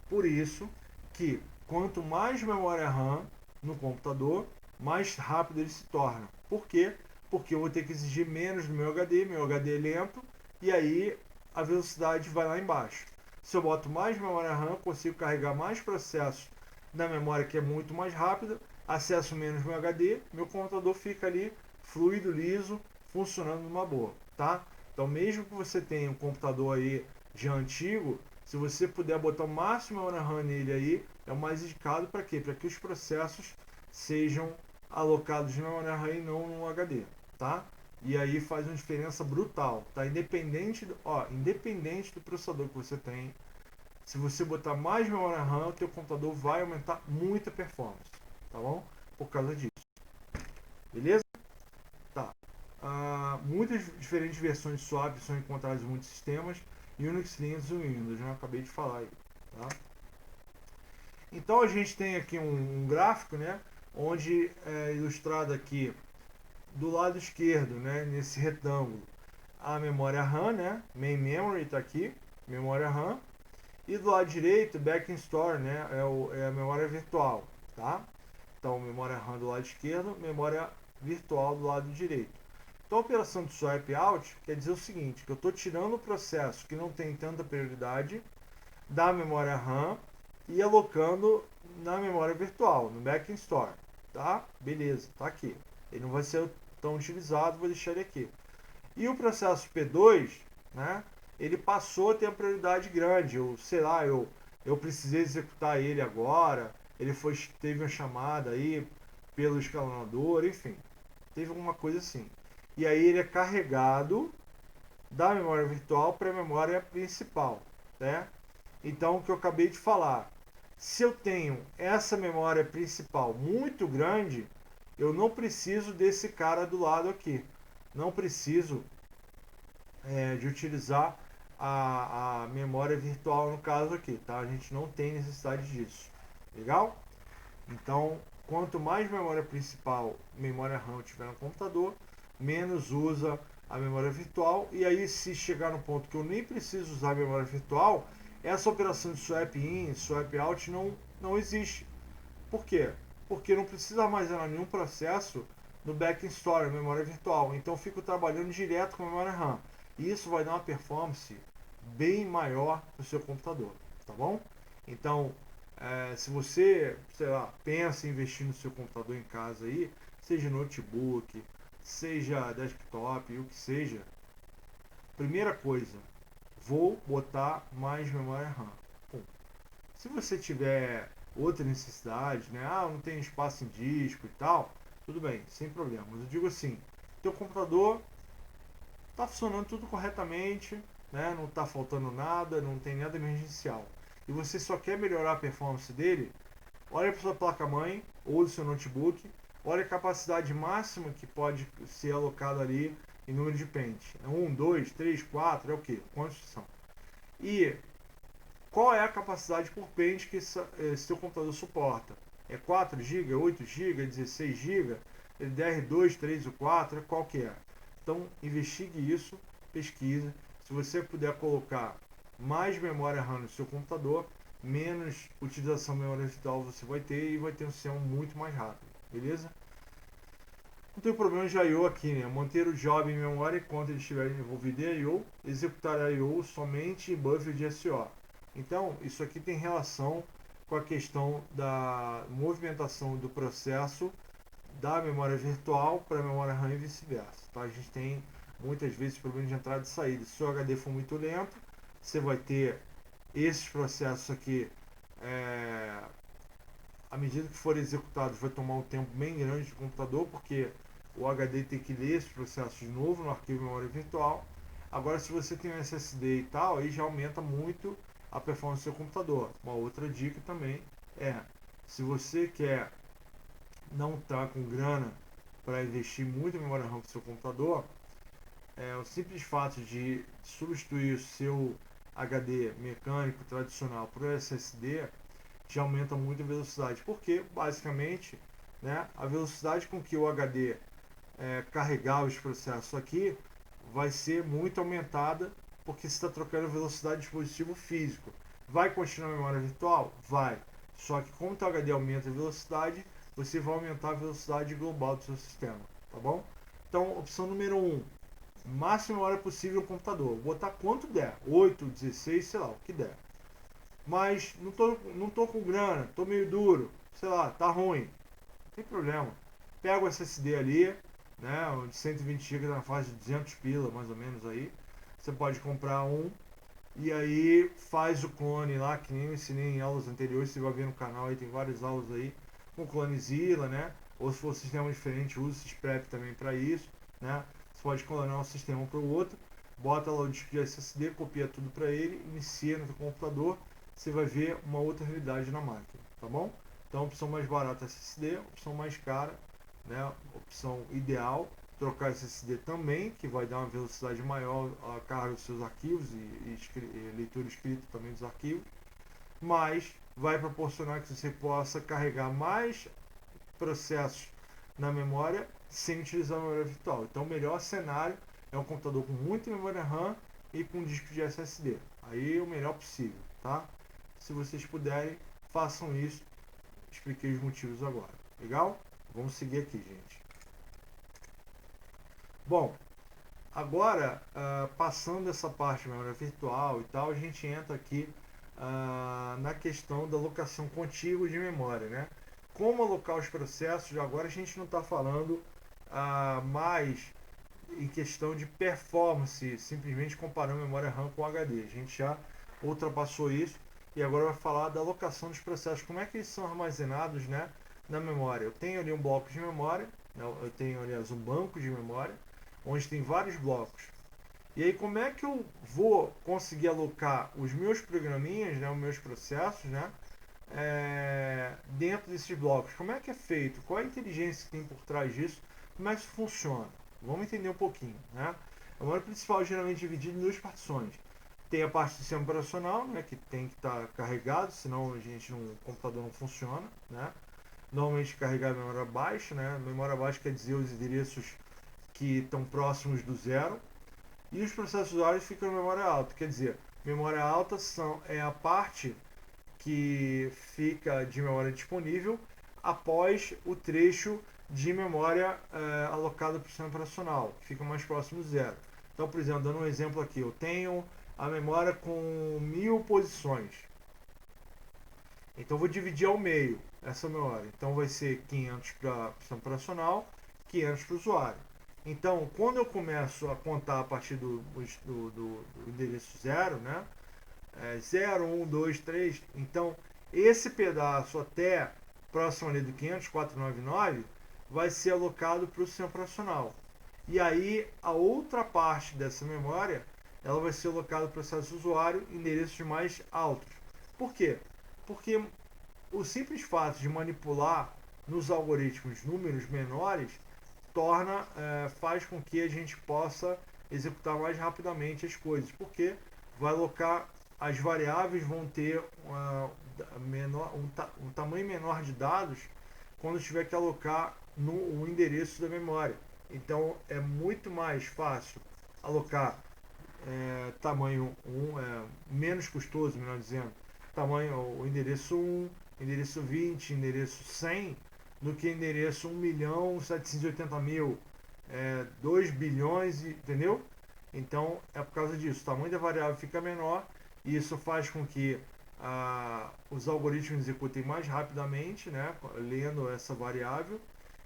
Por isso que quanto mais memória RAM no computador, mais rápido ele se torna. Por quê? Porque eu vou ter que exigir menos do meu HD é lento, e aí a velocidade vai lá embaixo. Se eu boto mais memória RAM, eu consigo carregar mais processos na memória que é muito mais rápida, acesso menos meu HD, meu computador fica ali fluido, liso, funcionando numa boa, tá? Então, mesmo que você tenha um computador aí já antigo, se você puder botar o máximo de memória RAM nele aí, é o mais indicado para quê? Para que os processos sejam alocados de memória RAM e não no HD, tá? E aí faz uma diferença brutal, tá? Independente do processador que você tem, se você botar mais memória RAM, o teu computador vai aumentar muito a performance, tá bom? Por causa disso. Beleza? Tá. Muitas diferentes versões de swap são encontradas em muitos sistemas, Unix, Linux e Windows, eu acabei de falar aí, tá? Então a gente tem aqui um gráfico, né, onde é ilustrado aqui do lado esquerdo, né, nesse retângulo, a memória RAM, né, main memory está aqui, memória RAM, e do lado direito, back in store, né, é a memória virtual, tá? Então memória RAM do lado esquerdo, memória virtual do lado direito. Então a operação de swap out quer dizer o seguinte, que eu estou tirando o processo que não tem tanta prioridade da memória RAM e alocando na memória virtual, no back in store, tá? Beleza, tá aqui. Ele não vai ser tão utilizado, vou deixar ele aqui. E o processo P2, né, ele passou a ter uma prioridade grande, eu precisei executar ele agora, teve uma chamada aí pelo escalonador, enfim, teve alguma coisa assim. E aí ele é carregado da memória virtual para a memória principal, né? Então, o que eu acabei de falar, se eu tenho essa memória principal muito grande, eu não preciso desse cara do lado aqui. Não preciso de utilizar a memória virtual no caso aqui, tá? A gente não tem necessidade disso. Legal? Então, quanto mais memória principal, memória RAM tiver no computador, menos usa a memória virtual. E aí, se chegar no ponto que eu nem preciso usar a memória virtual, essa operação de swap in, swap out não existe. Por quê? Porque não precisa armazenar nenhum processo no back in store, memória virtual. Então, eu fico trabalhando direto com a memória RAM. E isso vai dar uma performance bem maior no seu computador, tá bom? Então, se você, sei lá, pensa em investir no seu computador em casa aí, seja notebook, seja desktop, o que seja, primeira coisa, vou botar mais memória RAM. Bom, se você tiver outra necessidade, né, não tem espaço em disco e tal, tudo bem, sem problema. Mas eu digo assim, teu computador está funcionando tudo corretamente, né, não está faltando nada, não tem nada emergencial, e você só quer melhorar a performance dele, olha para sua placa-mãe ou do seu notebook, olha a capacidade máxima que pode ser alocada ali em número de pentes. 1, 2, 3, 4, é o que? Quantos são? E qual é a capacidade por pente que seu computador suporta? É 4 GB, 8 GB, 16 GB, DDR2, 3 ou 4, qual que é? Então, investigue isso, pesquise. Se você puder colocar mais memória RAM no seu computador, menos utilização de memória virtual você vai ter e vai ter um sistema muito mais rápido, beleza? Não tem problema de I/O aqui, né? Manter o job em memória enquanto ele estiver envolvido em I/O, executar a I/O somente em buffer de SO. Então, isso aqui tem relação com a questão da movimentação do processo da memória virtual para a memória RAM e vice-versa. Então a gente tem muitas vezes problema de entrada e saída. Se o HD for muito lento, você vai ter esses processos aqui, à medida que forem executados, vai tomar um tempo bem grande do computador, porque o HD tem que ler esses processos de novo no arquivo de memória virtual. Agora, se você tem um SSD e tal, aí já aumenta muito a performance do seu computador. Uma outra dica também é, se você quer não estar com grana para investir muito em memória RAM para o seu computador, o simples fato de substituir o seu HD mecânico tradicional por SSD já aumenta muito a velocidade, porque basicamente, né, a velocidade com que o HD carregar os processos aqui vai ser muito aumentada, porque você está trocando a velocidade do dispositivo físico. Vai continuar a memória virtual? Vai. Só que como o HD aumenta a velocidade, você vai aumentar a velocidade global do seu sistema, tá bom? Então, opção número 1, máxima memória possível no computador. Vou botar quanto der, 8, 16, sei lá, o que der. Mas não tô com grana, tô meio duro, sei lá, tá ruim. Não tem problema. Pega o SSD ali, né, de 120 GB na faixa de 200 pila, mais ou menos aí. Você pode comprar um e aí faz o clone lá, que nem eu ensinei em aulas anteriores, você vai ver no canal aí, tem várias aulas aí, com clonezilla, né? Ou se for um sistema diferente, usa o Sysprep também para isso, né? Você pode clonar um sistema para o outro, bota lá o disco de SSD, copia tudo para ele, inicia no seu computador, você vai ver uma outra realidade na máquina, tá bom? Então, opção mais barata é SSD, opção mais cara, né? Opção ideal, trocar SSD também, que vai dar uma velocidade maior à carga dos seus arquivos e leitura escrita também dos arquivos, mas vai proporcionar que você possa carregar mais processos na memória sem utilizar a memória virtual. Então, o melhor cenário é um computador com muita memória RAM e com disco de SSD. Aí, o melhor possível, tá? Se vocês puderem, façam isso. Expliquei os motivos agora. Legal? Vamos seguir aqui, gente. Bom, agora, passando essa parte de memória virtual e tal, a gente entra aqui na questão da alocação contígua de memória, né? Como alocar os processos, agora a gente não está falando mais em questão de performance, simplesmente comparando memória RAM com HD. A gente já ultrapassou isso e agora vai falar da alocação dos processos, como é que eles são armazenados, né, na memória. Eu tenho ali um bloco de memória, eu tenho, aliás, um banco de memória, onde tem vários blocos. E aí, como é que eu vou conseguir alocar os meus programinhas, né, os meus processos, né, dentro desses blocos? Como é que é feito? Qual é a inteligência que tem por trás disso? Como é que isso funciona? Vamos entender um pouquinho, né? A memória principal é geralmente dividida em duas partições. Tem a parte do sistema operacional, né, que tem que estar carregado, senão o computador não funciona, né? Normalmente carregar a memória baixa, né? Memória baixa quer dizer os endereços que estão próximos do zero. E os processos usuários ficam na memória alta, quer dizer, memória alta é a parte que fica de memória disponível após o trecho de memória alocada para o sistema operacional, que fica mais próximo do zero. Então, por exemplo, dando um exemplo aqui, eu tenho a memória com 1000 posições. Então, eu vou dividir ao meio essa memória. Então, vai ser 500 para o sistema operacional, 500 para o usuário. Então, quando eu começo a contar a partir do endereço 0, né? 0, 1, 2, 3. Então, esse pedaço até próximo ali do 500, 499, vai ser alocado para o sistema operacional. E aí, a outra parte dessa memória, ela vai ser alocada para o processo usuário em endereços mais altos. Por quê? Porque o simples fato de manipular nos algoritmos números menores faz com que a gente possa executar mais rapidamente as coisas, porque vai alocar, as variáveis vão ter um tamanho menor de dados quando tiver que alocar no endereço da memória. Então é muito mais fácil alocar tamanho menos custoso, melhor dizendo, o endereço 1, endereço 20, endereço 100, do que endereço 1.780.000, 2 bilhões, entendeu? Então é por causa disso, o tamanho da variável fica menor e isso faz com que os algoritmos executem mais rapidamente, né, lendo essa variável,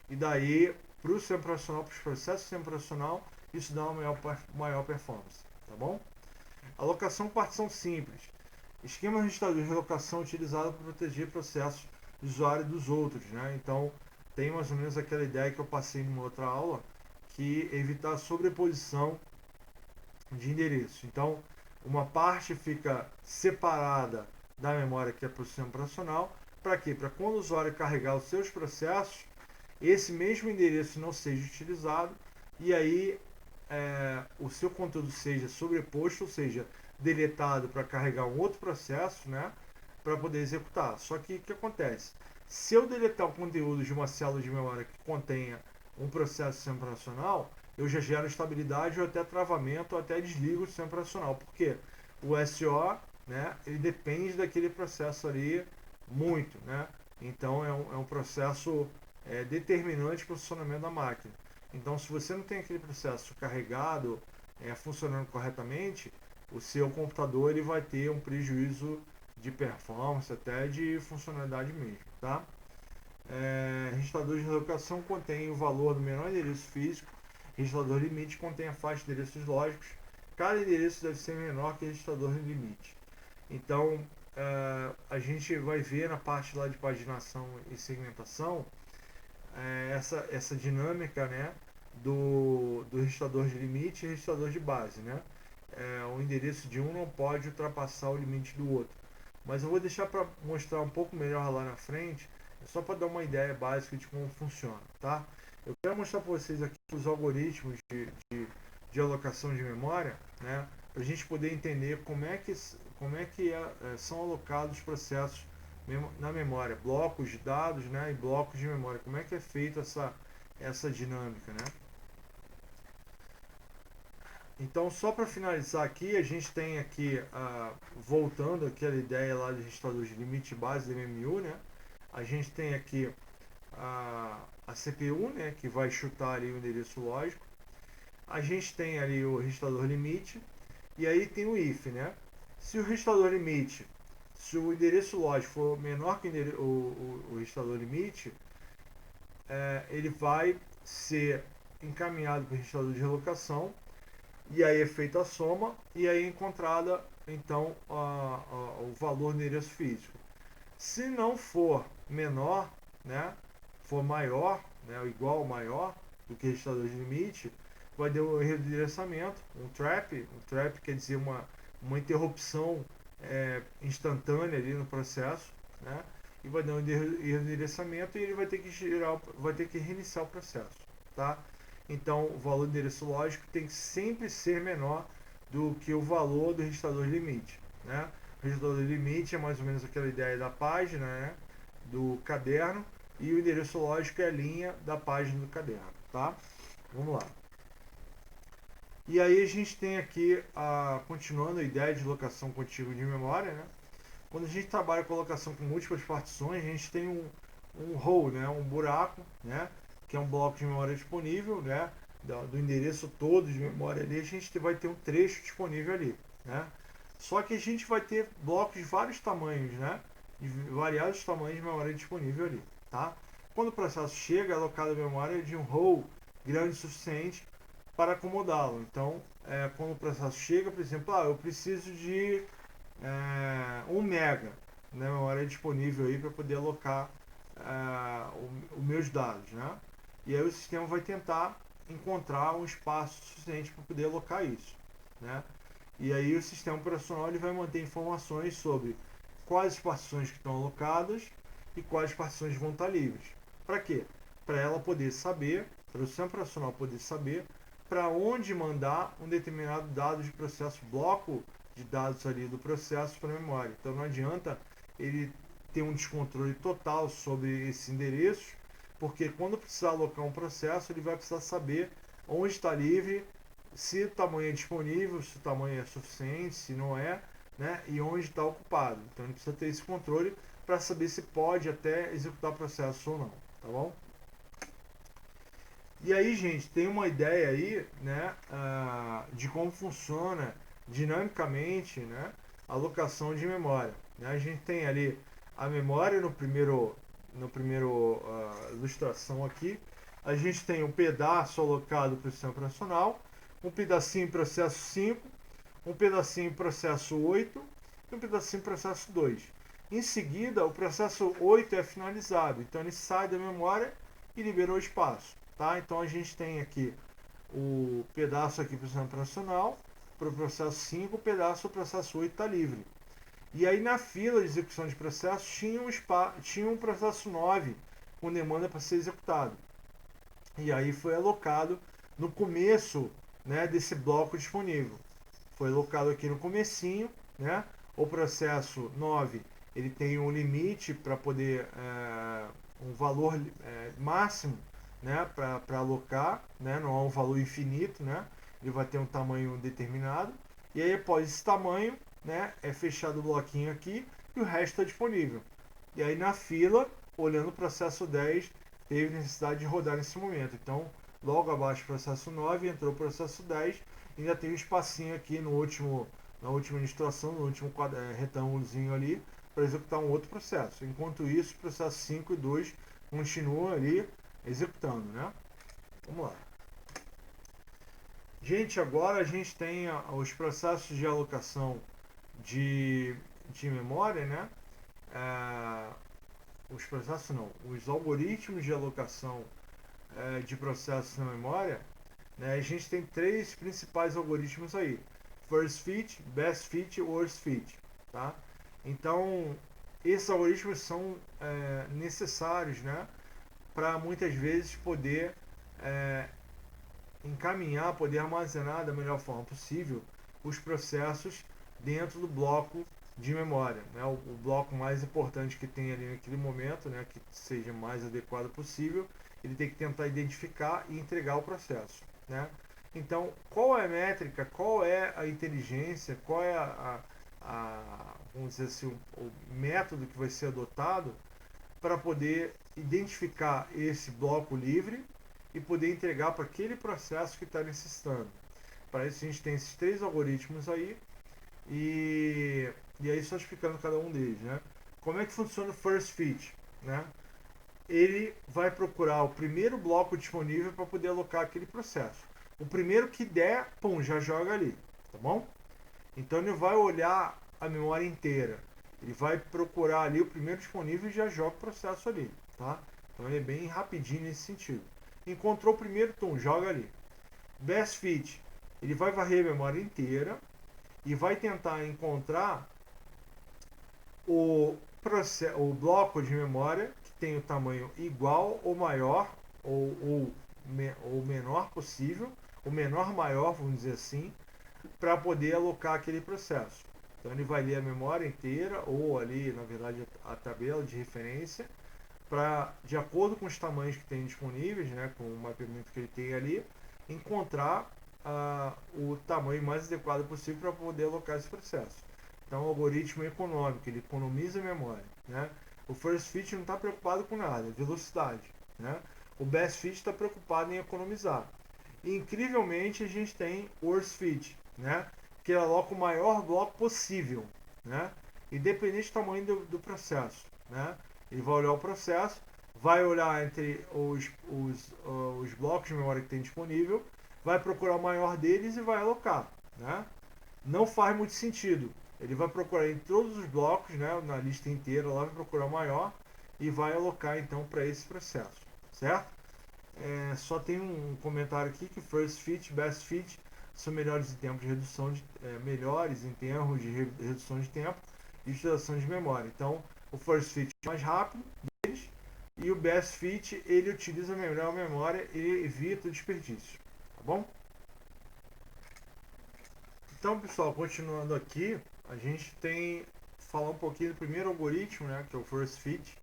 e daí para o sistema operacional, para os processos do sistema operacional, isso dá uma maior performance, tá bom? Alocação partição simples. Esquema registrador de relocação utilizado para proteger processos do usuário dos outros, né? Então, tem mais ou menos aquela ideia que eu passei em uma outra aula, que evitar a sobreposição de endereços. Então, uma parte fica separada da memória que é para o sistema operacional. Para quê? Para quando o usuário carregar os seus processos, esse mesmo endereço não seja utilizado e aí o seu conteúdo seja sobreposto, ou seja, deletado para carregar um outro processo, né, para poder executar. Só que o que acontece? Se eu deletar o conteúdo de uma célula de memória que contenha um processo sistema operacional, eu já gero instabilidade ou até travamento ou até desligo o sistema operacional. Porque o SO, né, ele depende daquele processo ali muito, né? Então é um processo determinante para o funcionamento da máquina. Então, se você não tem aquele processo carregado, funcionando corretamente, o seu computador ele vai ter um prejuízo de performance, até de funcionalidade mesmo, tá? Registrador de relocação contém o valor do menor endereço físico, registrador limite contém a faixa de endereços lógicos, cada endereço deve ser menor que o registrador limite. Então, a gente vai ver na parte lá de paginação e segmentação essa dinâmica, né, do registrador de limite e registrador de base, né? O endereço de um não pode ultrapassar o limite do outro. Mas eu vou deixar para mostrar um pouco melhor lá na frente, só para dar uma ideia básica de como funciona, tá? Eu quero mostrar para vocês aqui os algoritmos de alocação de memória, né? Para a gente poder entender como é que são alocados os processos na memória, blocos de dados, né, e blocos de memória. Como é que é feita essa dinâmica, né? Então, só para finalizar aqui, a gente tem aqui, voltando àquela ideia lá de registrador de limite base do MMU, né? A gente tem aqui a CPU, né, que vai chutar ali o endereço lógico. A gente tem ali o registrador limite, e aí tem o if, né? Se o registrador limite, se o endereço lógico for menor que o registrador limite, ele vai ser encaminhado para o registrador de relocação, e aí é feita a soma, e aí é encontrada então o valor do endereço físico. Se não for menor, né, for maior, né, ou igual ou maior do que o registrador de limite, vai dar um erro de endereçamento, um trap quer dizer uma interrupção instantânea ali no processo, né, e vai dar um erro de endereçamento e ele vai ter que reiniciar o processo, tá? Então, o valor do endereço lógico tem que sempre ser menor do que o valor do registrador limite, né? O registrador limite é mais ou menos aquela ideia da página, né, do caderno, e o endereço lógico é a linha da página do caderno, tá? Vamos lá. E aí a gente tem aqui, continuando a ideia de locação contínua de memória, né? Quando a gente trabalha com locação com múltiplas partições, a gente tem um hole, né, um buraco, né, que é um bloco de memória disponível, né, do endereço todo de memória ali, a gente vai ter um trecho disponível ali, né. Só que a gente vai ter blocos de vários tamanhos, né, de variados tamanhos de memória disponível ali, tá. Quando o processo chega, é alocada a memória de um hole grande o suficiente para acomodá-lo. Então, quando o processo chega, por exemplo, eu preciso de 1 mega, né, memória disponível aí para poder alocar os meus dados, né? E aí o sistema vai tentar encontrar um espaço suficiente para poder alocar isso, né? E aí o sistema operacional ele vai manter informações sobre quais partições que estão alocadas e quais partições vão estar livres. Para quê? Para ela poder saber, para o sistema operacional poder saber para onde mandar um determinado dado de processo, bloco de dados ali do processo para a memória. Então não adianta ele ter um descontrole total sobre esse endereço, porque quando precisar alocar um processo, ele vai precisar saber onde está livre, se o tamanho é disponível, se o tamanho é suficiente, se não é, né, e onde está ocupado. Então ele precisa ter esse controle para saber se pode até executar o processo ou não, tá bom? E aí, gente, tem uma ideia aí, né, de como funciona dinamicamente, né, a alocação de memória, né? A gente tem ali a memória no primeiro ilustração aqui, a gente tem um pedaço alocado para o sistema operacional, um pedacinho em processo 5, um pedacinho em processo 8 e um pedacinho em processo 2. Em seguida, o processo 8 é finalizado, então ele sai da memória e liberou espaço. Tá? Então a gente tem aqui o pedaço aqui para o sistema operacional, para o processo 5, o pedaço do processo 8 está livre. E aí na fila de execução de processos tinha um processo 9 com demanda para ser executado. E aí foi alocado no começo, né, desse bloco disponível. Foi alocado aqui no comecinho, né? O processo 9 ele tem um limite para poder, um valor máximo, né, para alocar, né? Não é um valor infinito, né? Ele vai ter um tamanho determinado. E aí após esse tamanho, né, é fechado o bloquinho aqui e o resto está disponível. E aí na fila, olhando o processo 10, teve necessidade de rodar nesse momento. Então, logo abaixo do processo 9, entrou o processo 10, ainda tem um espacinho aqui no último, na última instrução, no último retângulozinho ali, para executar um outro processo. Enquanto isso, o processo 5 e 2 continuam ali executando, né? Vamos lá. Gente, agora a gente tem os processos de alocação de memória, né? Os processos não, os algoritmos de alocação de processos na memória, né? A gente tem três principais algoritmos aí: First Fit, Best Fit e Worst Fit, tá? Então, esses algoritmos são necessários, né? Para muitas vezes poder encaminhar, poder armazenar da melhor forma possível os processos dentro do bloco de memória, né? O bloco mais importante que tem ali naquele momento, né? Que seja mais adequado possível, ele tem que tentar identificar e entregar o processo, né? Então, qual é a métrica, qual é a inteligência, qual é vamos dizer assim, o método que vai ser adotado para poder identificar esse bloco livre e poder entregar para aquele processo que está necessitando. Para isso a gente tem esses três algoritmos aí e aí só explicando cada um deles, né? Como é que funciona o First Fit, né? Ele vai procurar o primeiro bloco disponível para poder alocar aquele processo. O primeiro que der, pum, já joga ali, tá bom? Então ele vai olhar a memória inteira. Ele vai procurar ali o primeiro disponível e já joga o processo ali, tá? Então ele é bem rapidinho nesse sentido. Encontrou o primeiro, joga ali. Best Fit, ele vai varrer a memória inteira e vai tentar encontrar o bloco de memória que tem o tamanho igual ou maior ou menor possível, o menor maior, vamos dizer assim, para poder alocar aquele processo. Então ele vai ler a memória inteira ou ali, na verdade, a tabela de referência para, de acordo com os tamanhos que tem disponíveis, né, com o mapeamento que ele tem ali, encontrar o tamanho mais adequado possível para poder alocar esse processo. Então, o algoritmo econômico, ele economiza a memória, né? O First Fit não está preocupado com nada, velocidade, né? O Best Fit está preocupado em economizar. E, incrivelmente, a gente tem o Worst Fit, né? Que aloca o maior bloco possível, né? Independente do tamanho do processo, né? Ele vai olhar o processo, vai olhar entre os blocos de memória que tem disponível, vai procurar o maior deles e vai alocar, né? Não faz muito sentido. Ele vai procurar em todos os blocos, né, na lista inteira, lá vai procurar o maior e vai alocar então para esse processo, certo? Só tem um comentário aqui que First Fit, Best Fit são melhores em termos de redução de melhores em termos de redução de tempo e utilização de memória. Então, o First Fit é mais rápido deles e o Best Fit ele utiliza melhor a memória e evita o desperdício, tá bom? Então, pessoal, continuando aqui, a gente tem falar um pouquinho do primeiro algoritmo, né, que é o First Fit.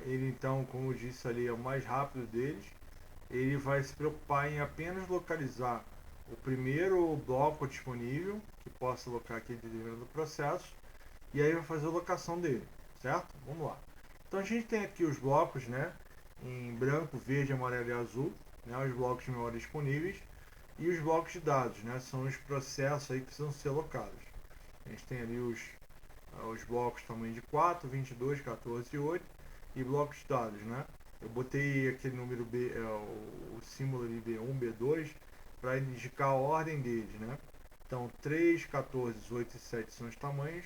Ele então, como eu disse ali, é o mais rápido deles. Ele vai se preocupar em apenas localizar o primeiro bloco disponível que possa alocar aqui dentro do processo e aí vai fazer a locação dele, certo? Vamos lá. Então a gente tem aqui os blocos, né, em branco, verde, amarelo e azul, né, os blocos de memória disponíveis. E os blocos de dados, né, são os processos aí que precisam ser alocados. A gente tem ali os blocos tamanho de 4, 22, 14 e 8 e blocos de dados, né? Eu botei aquele número B, o símbolo ali B1, B2, para indicar a ordem deles, né? Então 3, 14, 18 e 7 são os tamanhos.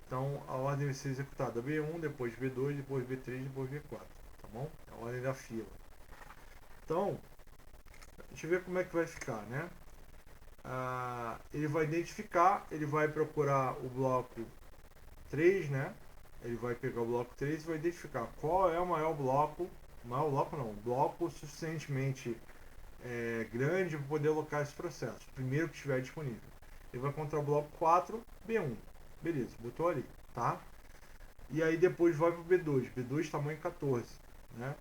Então a ordem vai ser executada B1, depois B2, depois B3, depois B4, tá bom? É a ordem da fila. Então, deixa eu ver como é que vai ficar, né? Ele vai identificar, ele vai procurar o bloco 3, né? Ele vai pegar o bloco 3 e vai identificar qual é o maior bloco bloco suficientemente grande para poder alocar esse processo, o primeiro que estiver disponível. Ele vai encontrar o bloco 4, B1, beleza, botou ali, tá? E aí depois vai para o B2, B2 tamanho 14, né?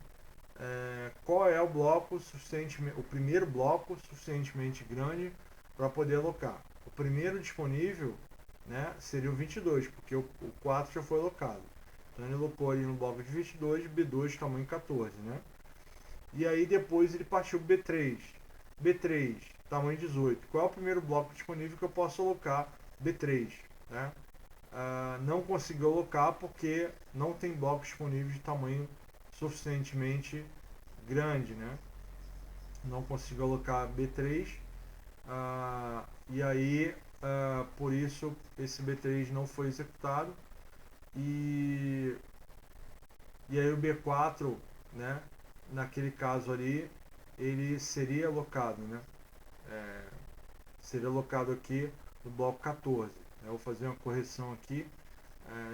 Qual é o bloco o primeiro bloco suficientemente grande para poder alocar? O primeiro disponível, né, seria o 22, porque o 4 já foi alocado. Então ele alocou ali no bloco de 22, B2 tamanho 14, né? E aí depois ele partiu para B3. B3, tamanho 18. Qual é o primeiro bloco disponível que eu posso alocar? B3, né? Não conseguiu alocar porque não tem bloco disponível de tamanho suficientemente grande, né? Não conseguiu alocar B3, e aí por isso esse B3 não foi executado, e aí o B4, né, naquele caso ali, ele seria alocado, né? Seria alocado aqui no bloco 14. Eu vou fazer uma correção aqui,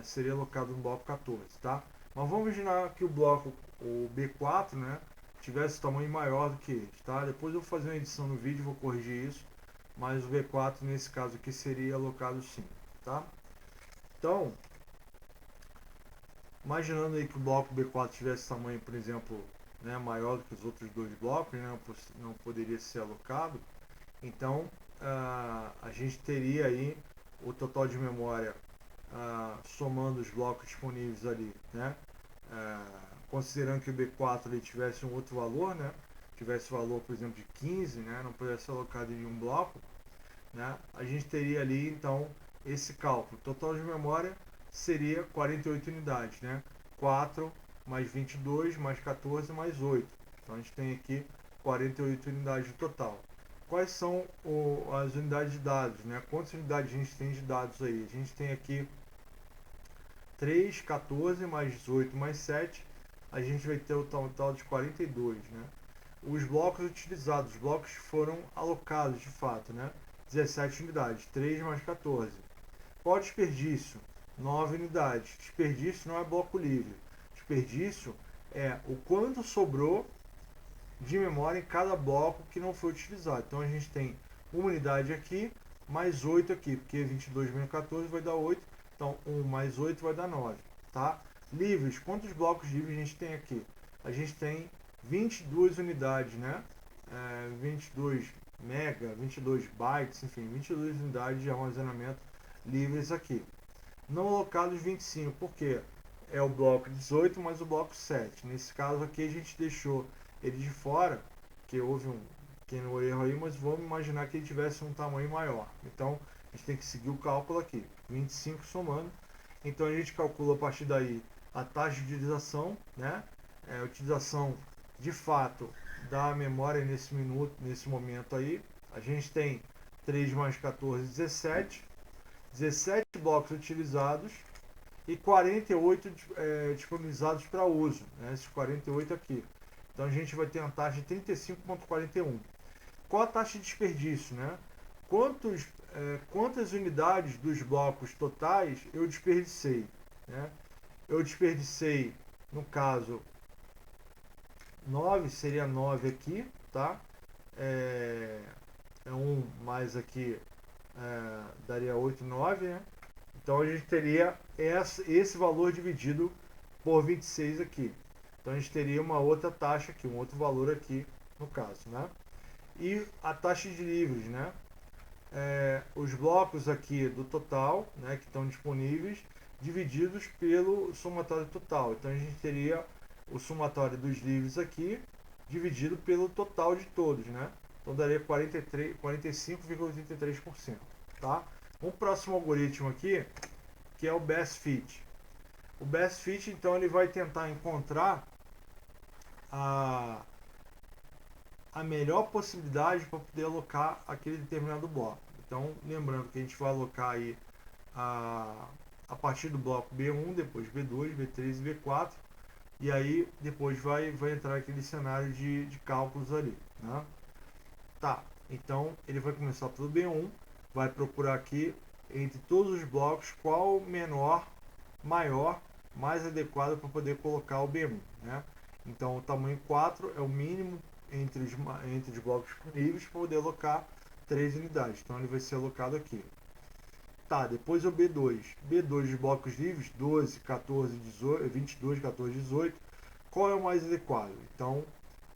seria alocado no bloco 14, tá? Mas vamos imaginar que o B4, né, tivesse tamanho maior do que este, tá? Depois eu vou fazer uma edição no vídeo, vou corrigir isso, mas o B4 nesse caso aqui seria alocado sim, tá? Então, imaginando aí que o bloco B4 tivesse tamanho, por exemplo, né, maior do que os outros dois blocos, né, não poderia ser alocado, então a gente teria aí o total de memória somando os blocos disponíveis ali, né? Considerando que o B4 ele tivesse um outro valor, né? Tivesse valor, por exemplo, de 15, né? Não pudesse ser alocado em um bloco, né? A gente teria ali, então, esse cálculo. Total de memória seria 48 unidades, né? 4 mais 22 mais 14 mais 8. Então a gente tem aqui 48 unidades no total. Quais são as unidades de dados, né? Quantas unidades a gente tem de dados aí? A gente tem aqui 3, 14 mais 18 mais 7, a gente vai ter o total de 42, né? Os blocos utilizados, os blocos foram alocados de fato, né? 17 unidades, 3 mais 14. Qual o desperdício? 9 unidades. Desperdício não é bloco livre. Desperdício é o quanto sobrou de memória em cada bloco que não foi utilizado. Então a gente tem uma unidade aqui, mais 8 aqui, porque 22 menos 14 vai dar 8. Então 1 mais 8 vai dar 9. Tá? Livres, quantos blocos livres a gente tem aqui? A gente tem 22 unidades, né? 22 mega, 22 bytes, enfim, 22 unidades de armazenamento livres aqui. Não alocados 25, porque é o bloco 18 mais o bloco 7. Nesse caso aqui a gente deixou ele de fora, que houve um pequeno erro aí, mas vamos imaginar que ele tivesse um tamanho maior. Então a gente tem que seguir o cálculo aqui, 25 somando. Então a gente calcula a partir daí a taxa de utilização, né? A utilização de fato da memória nesse momento aí. A gente tem 3 mais 14, 17. 17 blocos utilizados e 48 disponibilizados para uso, né? Esses 48 aqui. Então a gente vai ter uma taxa de 35,41. Qual a taxa de desperdício, né? Quantas unidades dos blocos totais eu desperdicei, né? Eu desperdicei, no caso, 9, seria 9 aqui, tá? 1 mais aqui daria 8, 9, né? Então a gente teria esse valor dividido por 26 aqui. Então a gente teria uma outra taxa aqui, um outro valor aqui no caso, né? E a taxa de livres, né? Os blocos aqui do total, né, que estão disponíveis, divididos pelo somatório total. Então a gente teria o somatório dos livres aqui, dividido pelo total de todos, né? Então daria 45,83%, tá? Um próximo algoritmo aqui, que é o Best Fit. O Best Fit, então, ele vai tentar encontrar a melhor possibilidade para poder alocar aquele determinado bloco. Então, lembrando que a gente vai alocar aí a partir do bloco B1, depois B2, B3 e B4, e aí depois vai entrar aquele cenário de cálculos ali, né? Tá, então ele vai começar pelo B1, vai procurar aqui entre todos os blocos qual o menor, maior, mais adequado para poder colocar o B1, né? Então o tamanho 4 é o mínimo entre os blocos disponíveis para poder alocar 3 unidades. Então ele vai ser alocado aqui. Tá, depois o B2. B2 de blocos livres, 12, 14, 18, 22, 14, 18. Qual é o mais adequado? Então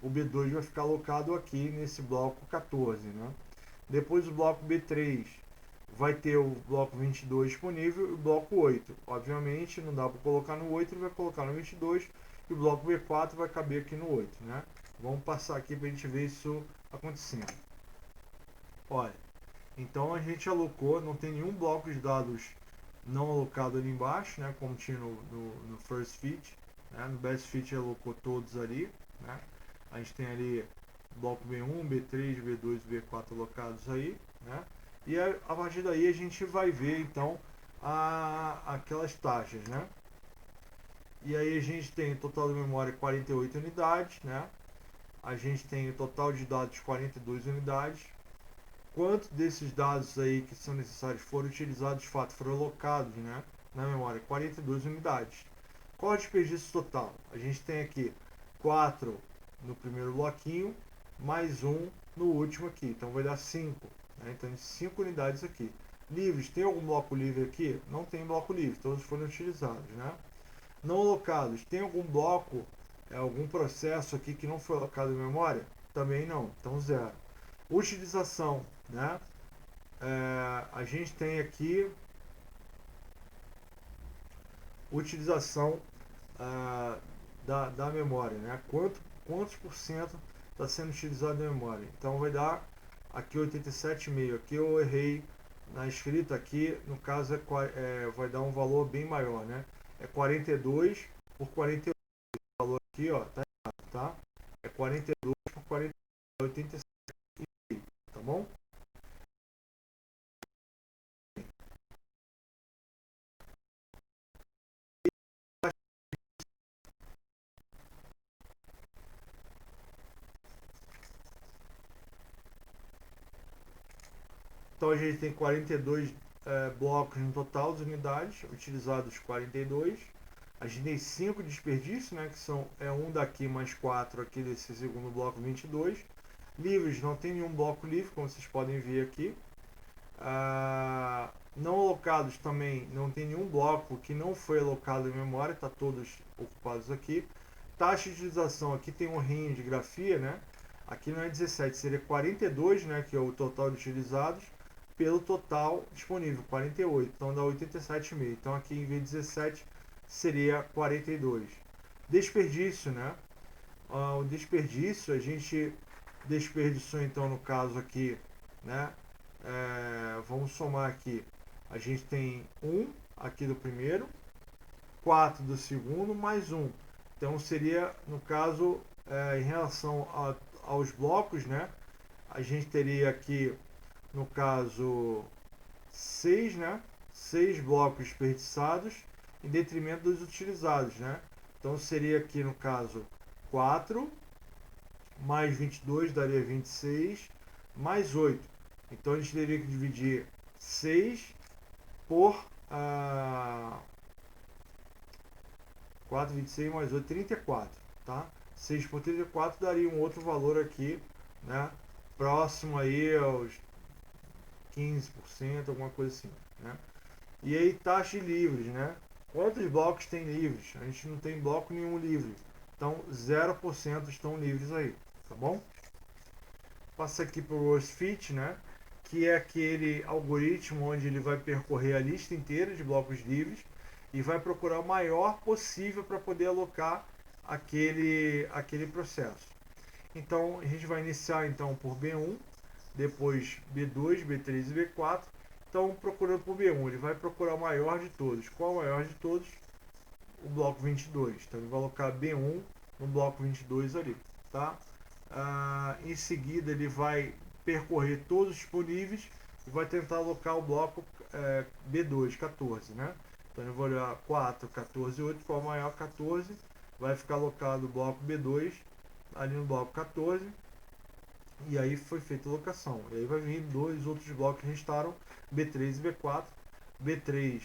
o B2 vai ficar alocado aqui nesse bloco 14, né? Depois o bloco B3 vai ter o bloco 22 disponível e o bloco 8. Obviamente não dá para colocar no 8, ele vai colocar no 22 e o bloco B4 vai caber aqui no 8, né? Vamos passar aqui para a gente ver isso acontecendo. Olha, então a gente alocou, não tem nenhum bloco de dados não alocado ali embaixo, né? Como tinha no first fit, né? No best fit alocou todos ali, né? A gente tem ali bloco B1, B3, B2 e B4 alocados aí, né? E a partir daí a gente vai ver então aquelas taxas, né? E aí a gente tem o total de memória 48 unidades, né? A gente tem o total de dados 42 unidades. Quantos desses dados aí que são necessários foram utilizados de fato, foram alocados, né, na memória? 42 unidades. Qual é o desperdício total? A gente tem aqui 4 no primeiro bloquinho, mais 1 no último aqui. Então vai dar 5. Né? Então 5 unidades aqui. Livres, tem algum bloco livre aqui? Não tem bloco livre, todos foram utilizados. Né? Não alocados, tem algum bloco, algum processo aqui que não foi alocado em memória? Também não, então 0. Utilização, né? A gente tem aqui utilização da memória, né? Quantos por cento está sendo utilizado da memória? Então vai dar aqui 87,5. Aqui eu errei na escrita aqui, no caso vai dar um valor bem maior, né? É 42 por 48. O valor aqui, ó, tá errado, tá? É 42 por 48, 87, tá bom? Então a gente tem 42 blocos no total de unidades, utilizados 42. A gente tem 5 desperdícios, né, que são um daqui mais 4 aqui desse segundo bloco 22. Livres, não tem nenhum bloco livre, como vocês podem ver aqui. Não alocados também, não tem nenhum bloco que não foi alocado em memória, está todos ocupados aqui. Taxa de utilização, aqui tem um rinho de grafia, né? Aqui não é 17, seria 42, né, que é o total de utilizados, pelo total disponível, 48, então dá 87,5. Então aqui em vez de 17 seria 42. Desperdício, né? O desperdício, a gente desperdiçou então no caso aqui, né? Vamos somar aqui, a gente tem 1 aqui do primeiro, 4 do segundo, mais 1. Então seria, no caso, em relação aos blocos, né? A gente teria aqui, no caso, 6, né? 6 blocos desperdiçados em detrimento dos utilizados, né? Então seria aqui, no caso, 4 mais 22 daria 26, mais 8. Então a gente teria que dividir 6 por 4, 26 mais 8, 34, tá? 6 por 34 daria um outro valor aqui, né? Próximo aí aos 15%, alguma coisa assim, né? E aí taxa de livres, né? Quantos blocos tem livres? A gente não tem bloco nenhum livre. Então 0% estão livres aí, tá bom? Passa aqui para o worst fit, né? Que é aquele algoritmo onde ele vai percorrer a lista inteira de blocos livres e vai procurar o maior possível para poder alocar aquele processo. Então a gente vai iniciar então por B1, depois B2, B3 e B4. Então procurando por B1, ele vai procurar o maior de todos. Qual é o maior de todos? O bloco 22. Então ele vai alocar B1 no bloco 22 ali, tá? Em seguida ele vai percorrer todos os disponíveis e vai tentar alocar o bloco B2, 14, né? Então eu vou olhar 4, 14, 8, qual maior 14, vai ficar alocado o bloco B2 ali no bloco 14, e aí foi feita a locação. E aí vai vir dois outros blocos que restaram, B3 e B4. B3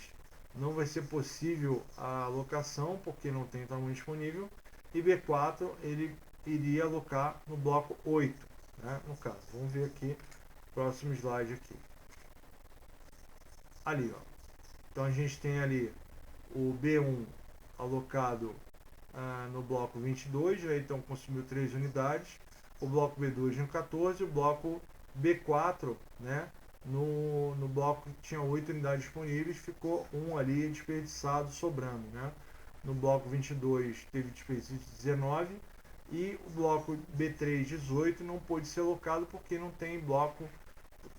não vai ser possível a alocação porque não tem tamanho disponível, e B4 ele iria alocar no bloco 8, né? No caso, vamos ver aqui, próximo slide aqui. Ali, ó. Então a gente tem ali o B1 alocado no bloco 22, né? Então consumiu 3 unidades. O bloco B2 no 14, o bloco B4, né? No bloco que tinha 8 unidades disponíveis, ficou um ali desperdiçado, sobrando, né? No bloco 22 teve desperdício de 19 e o bloco B3 18 não pôde ser alocado porque não tem bloco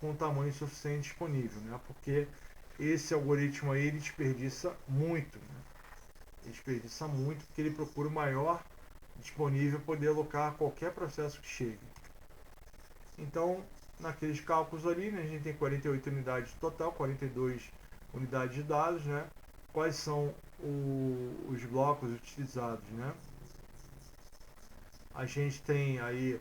com tamanho suficiente disponível, né? Porque esse algoritmo aí ele desperdiça muito, né? Ele desperdiça muito porque ele procura o maior disponível para poder alocar qualquer processo que chegue. Então, naqueles cálculos ali, né, a gente tem 48 unidades total, 42 unidades de dados, né? Quais são os blocos utilizados, né? A gente tem aí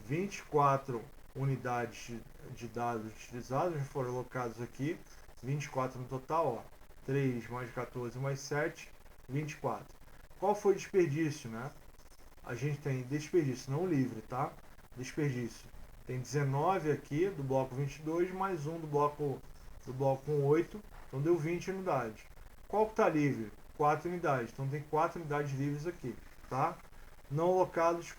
24 unidades de dados utilizados, foram alocados aqui, 24 no total, ó, 3 mais 14 mais 7, 24. Qual foi o desperdício, né? A gente tem desperdício não livre, tá? Desperdício. Tem 19 aqui do bloco 22, mais um do bloco 8, então deu 20 unidades. Qual que está livre? 4 unidades, então tem 4 unidades livres aqui, tá? Não alocados,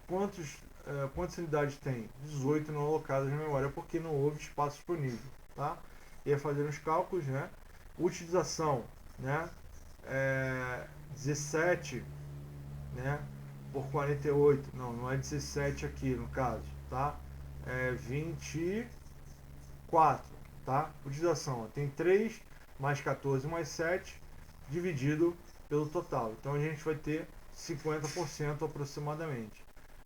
quantas unidades tem? 18 não alocadas na memória, porque não houve espaço disponível, tá? Ia fazer os cálculos, né? Utilização, né? 17, né? Por 48, não é 17 aqui no caso, tá? 24, tá? Utilização, ó, tem 3 mais 14 mais 7 dividido pelo total. Então a gente vai ter 50% aproximadamente.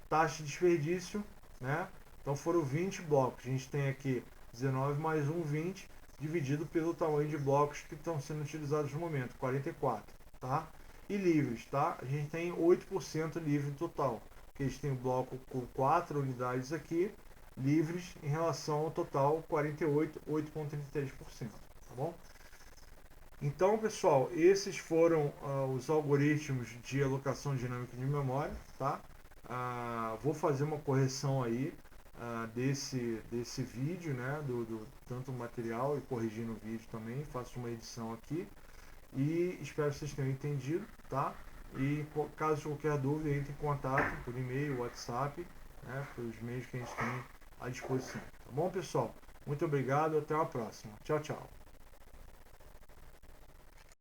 Taxa de desperdício, né? Então foram 20 blocos. A gente tem aqui 19 mais 1, 20, dividido pelo tamanho de blocos que estão sendo utilizados no momento, 44, tá? E livres, tá? A gente tem 8% livre no total, porque a gente tem um bloco com 4 unidades aqui, livres em relação ao total 48, 8,33%, tá bom? Então, pessoal, esses foram os algoritmos de alocação dinâmica de memória, tá? Vou fazer uma correção aí desse vídeo, né? Tanto o material e corrigindo o vídeo também, faço uma edição aqui. E espero que vocês tenham entendido, tá? E caso de qualquer dúvida, entre em contato por e-mail, WhatsApp, né? Pelos meios que a gente tem à disposição. Tá bom, pessoal? Muito obrigado, até a próxima. Tchau, tchau.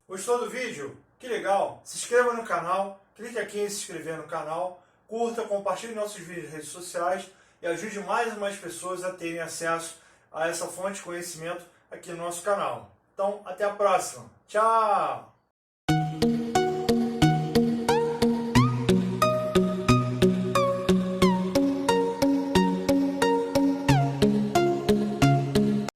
Gostou do vídeo? Que legal! Se inscreva no canal, clique aqui em se inscrever no canal, curta, compartilhe nossos vídeos nas redes sociais e ajude mais e mais pessoas a terem acesso a essa fonte de conhecimento aqui no nosso canal. Então, até a próxima. Tchau!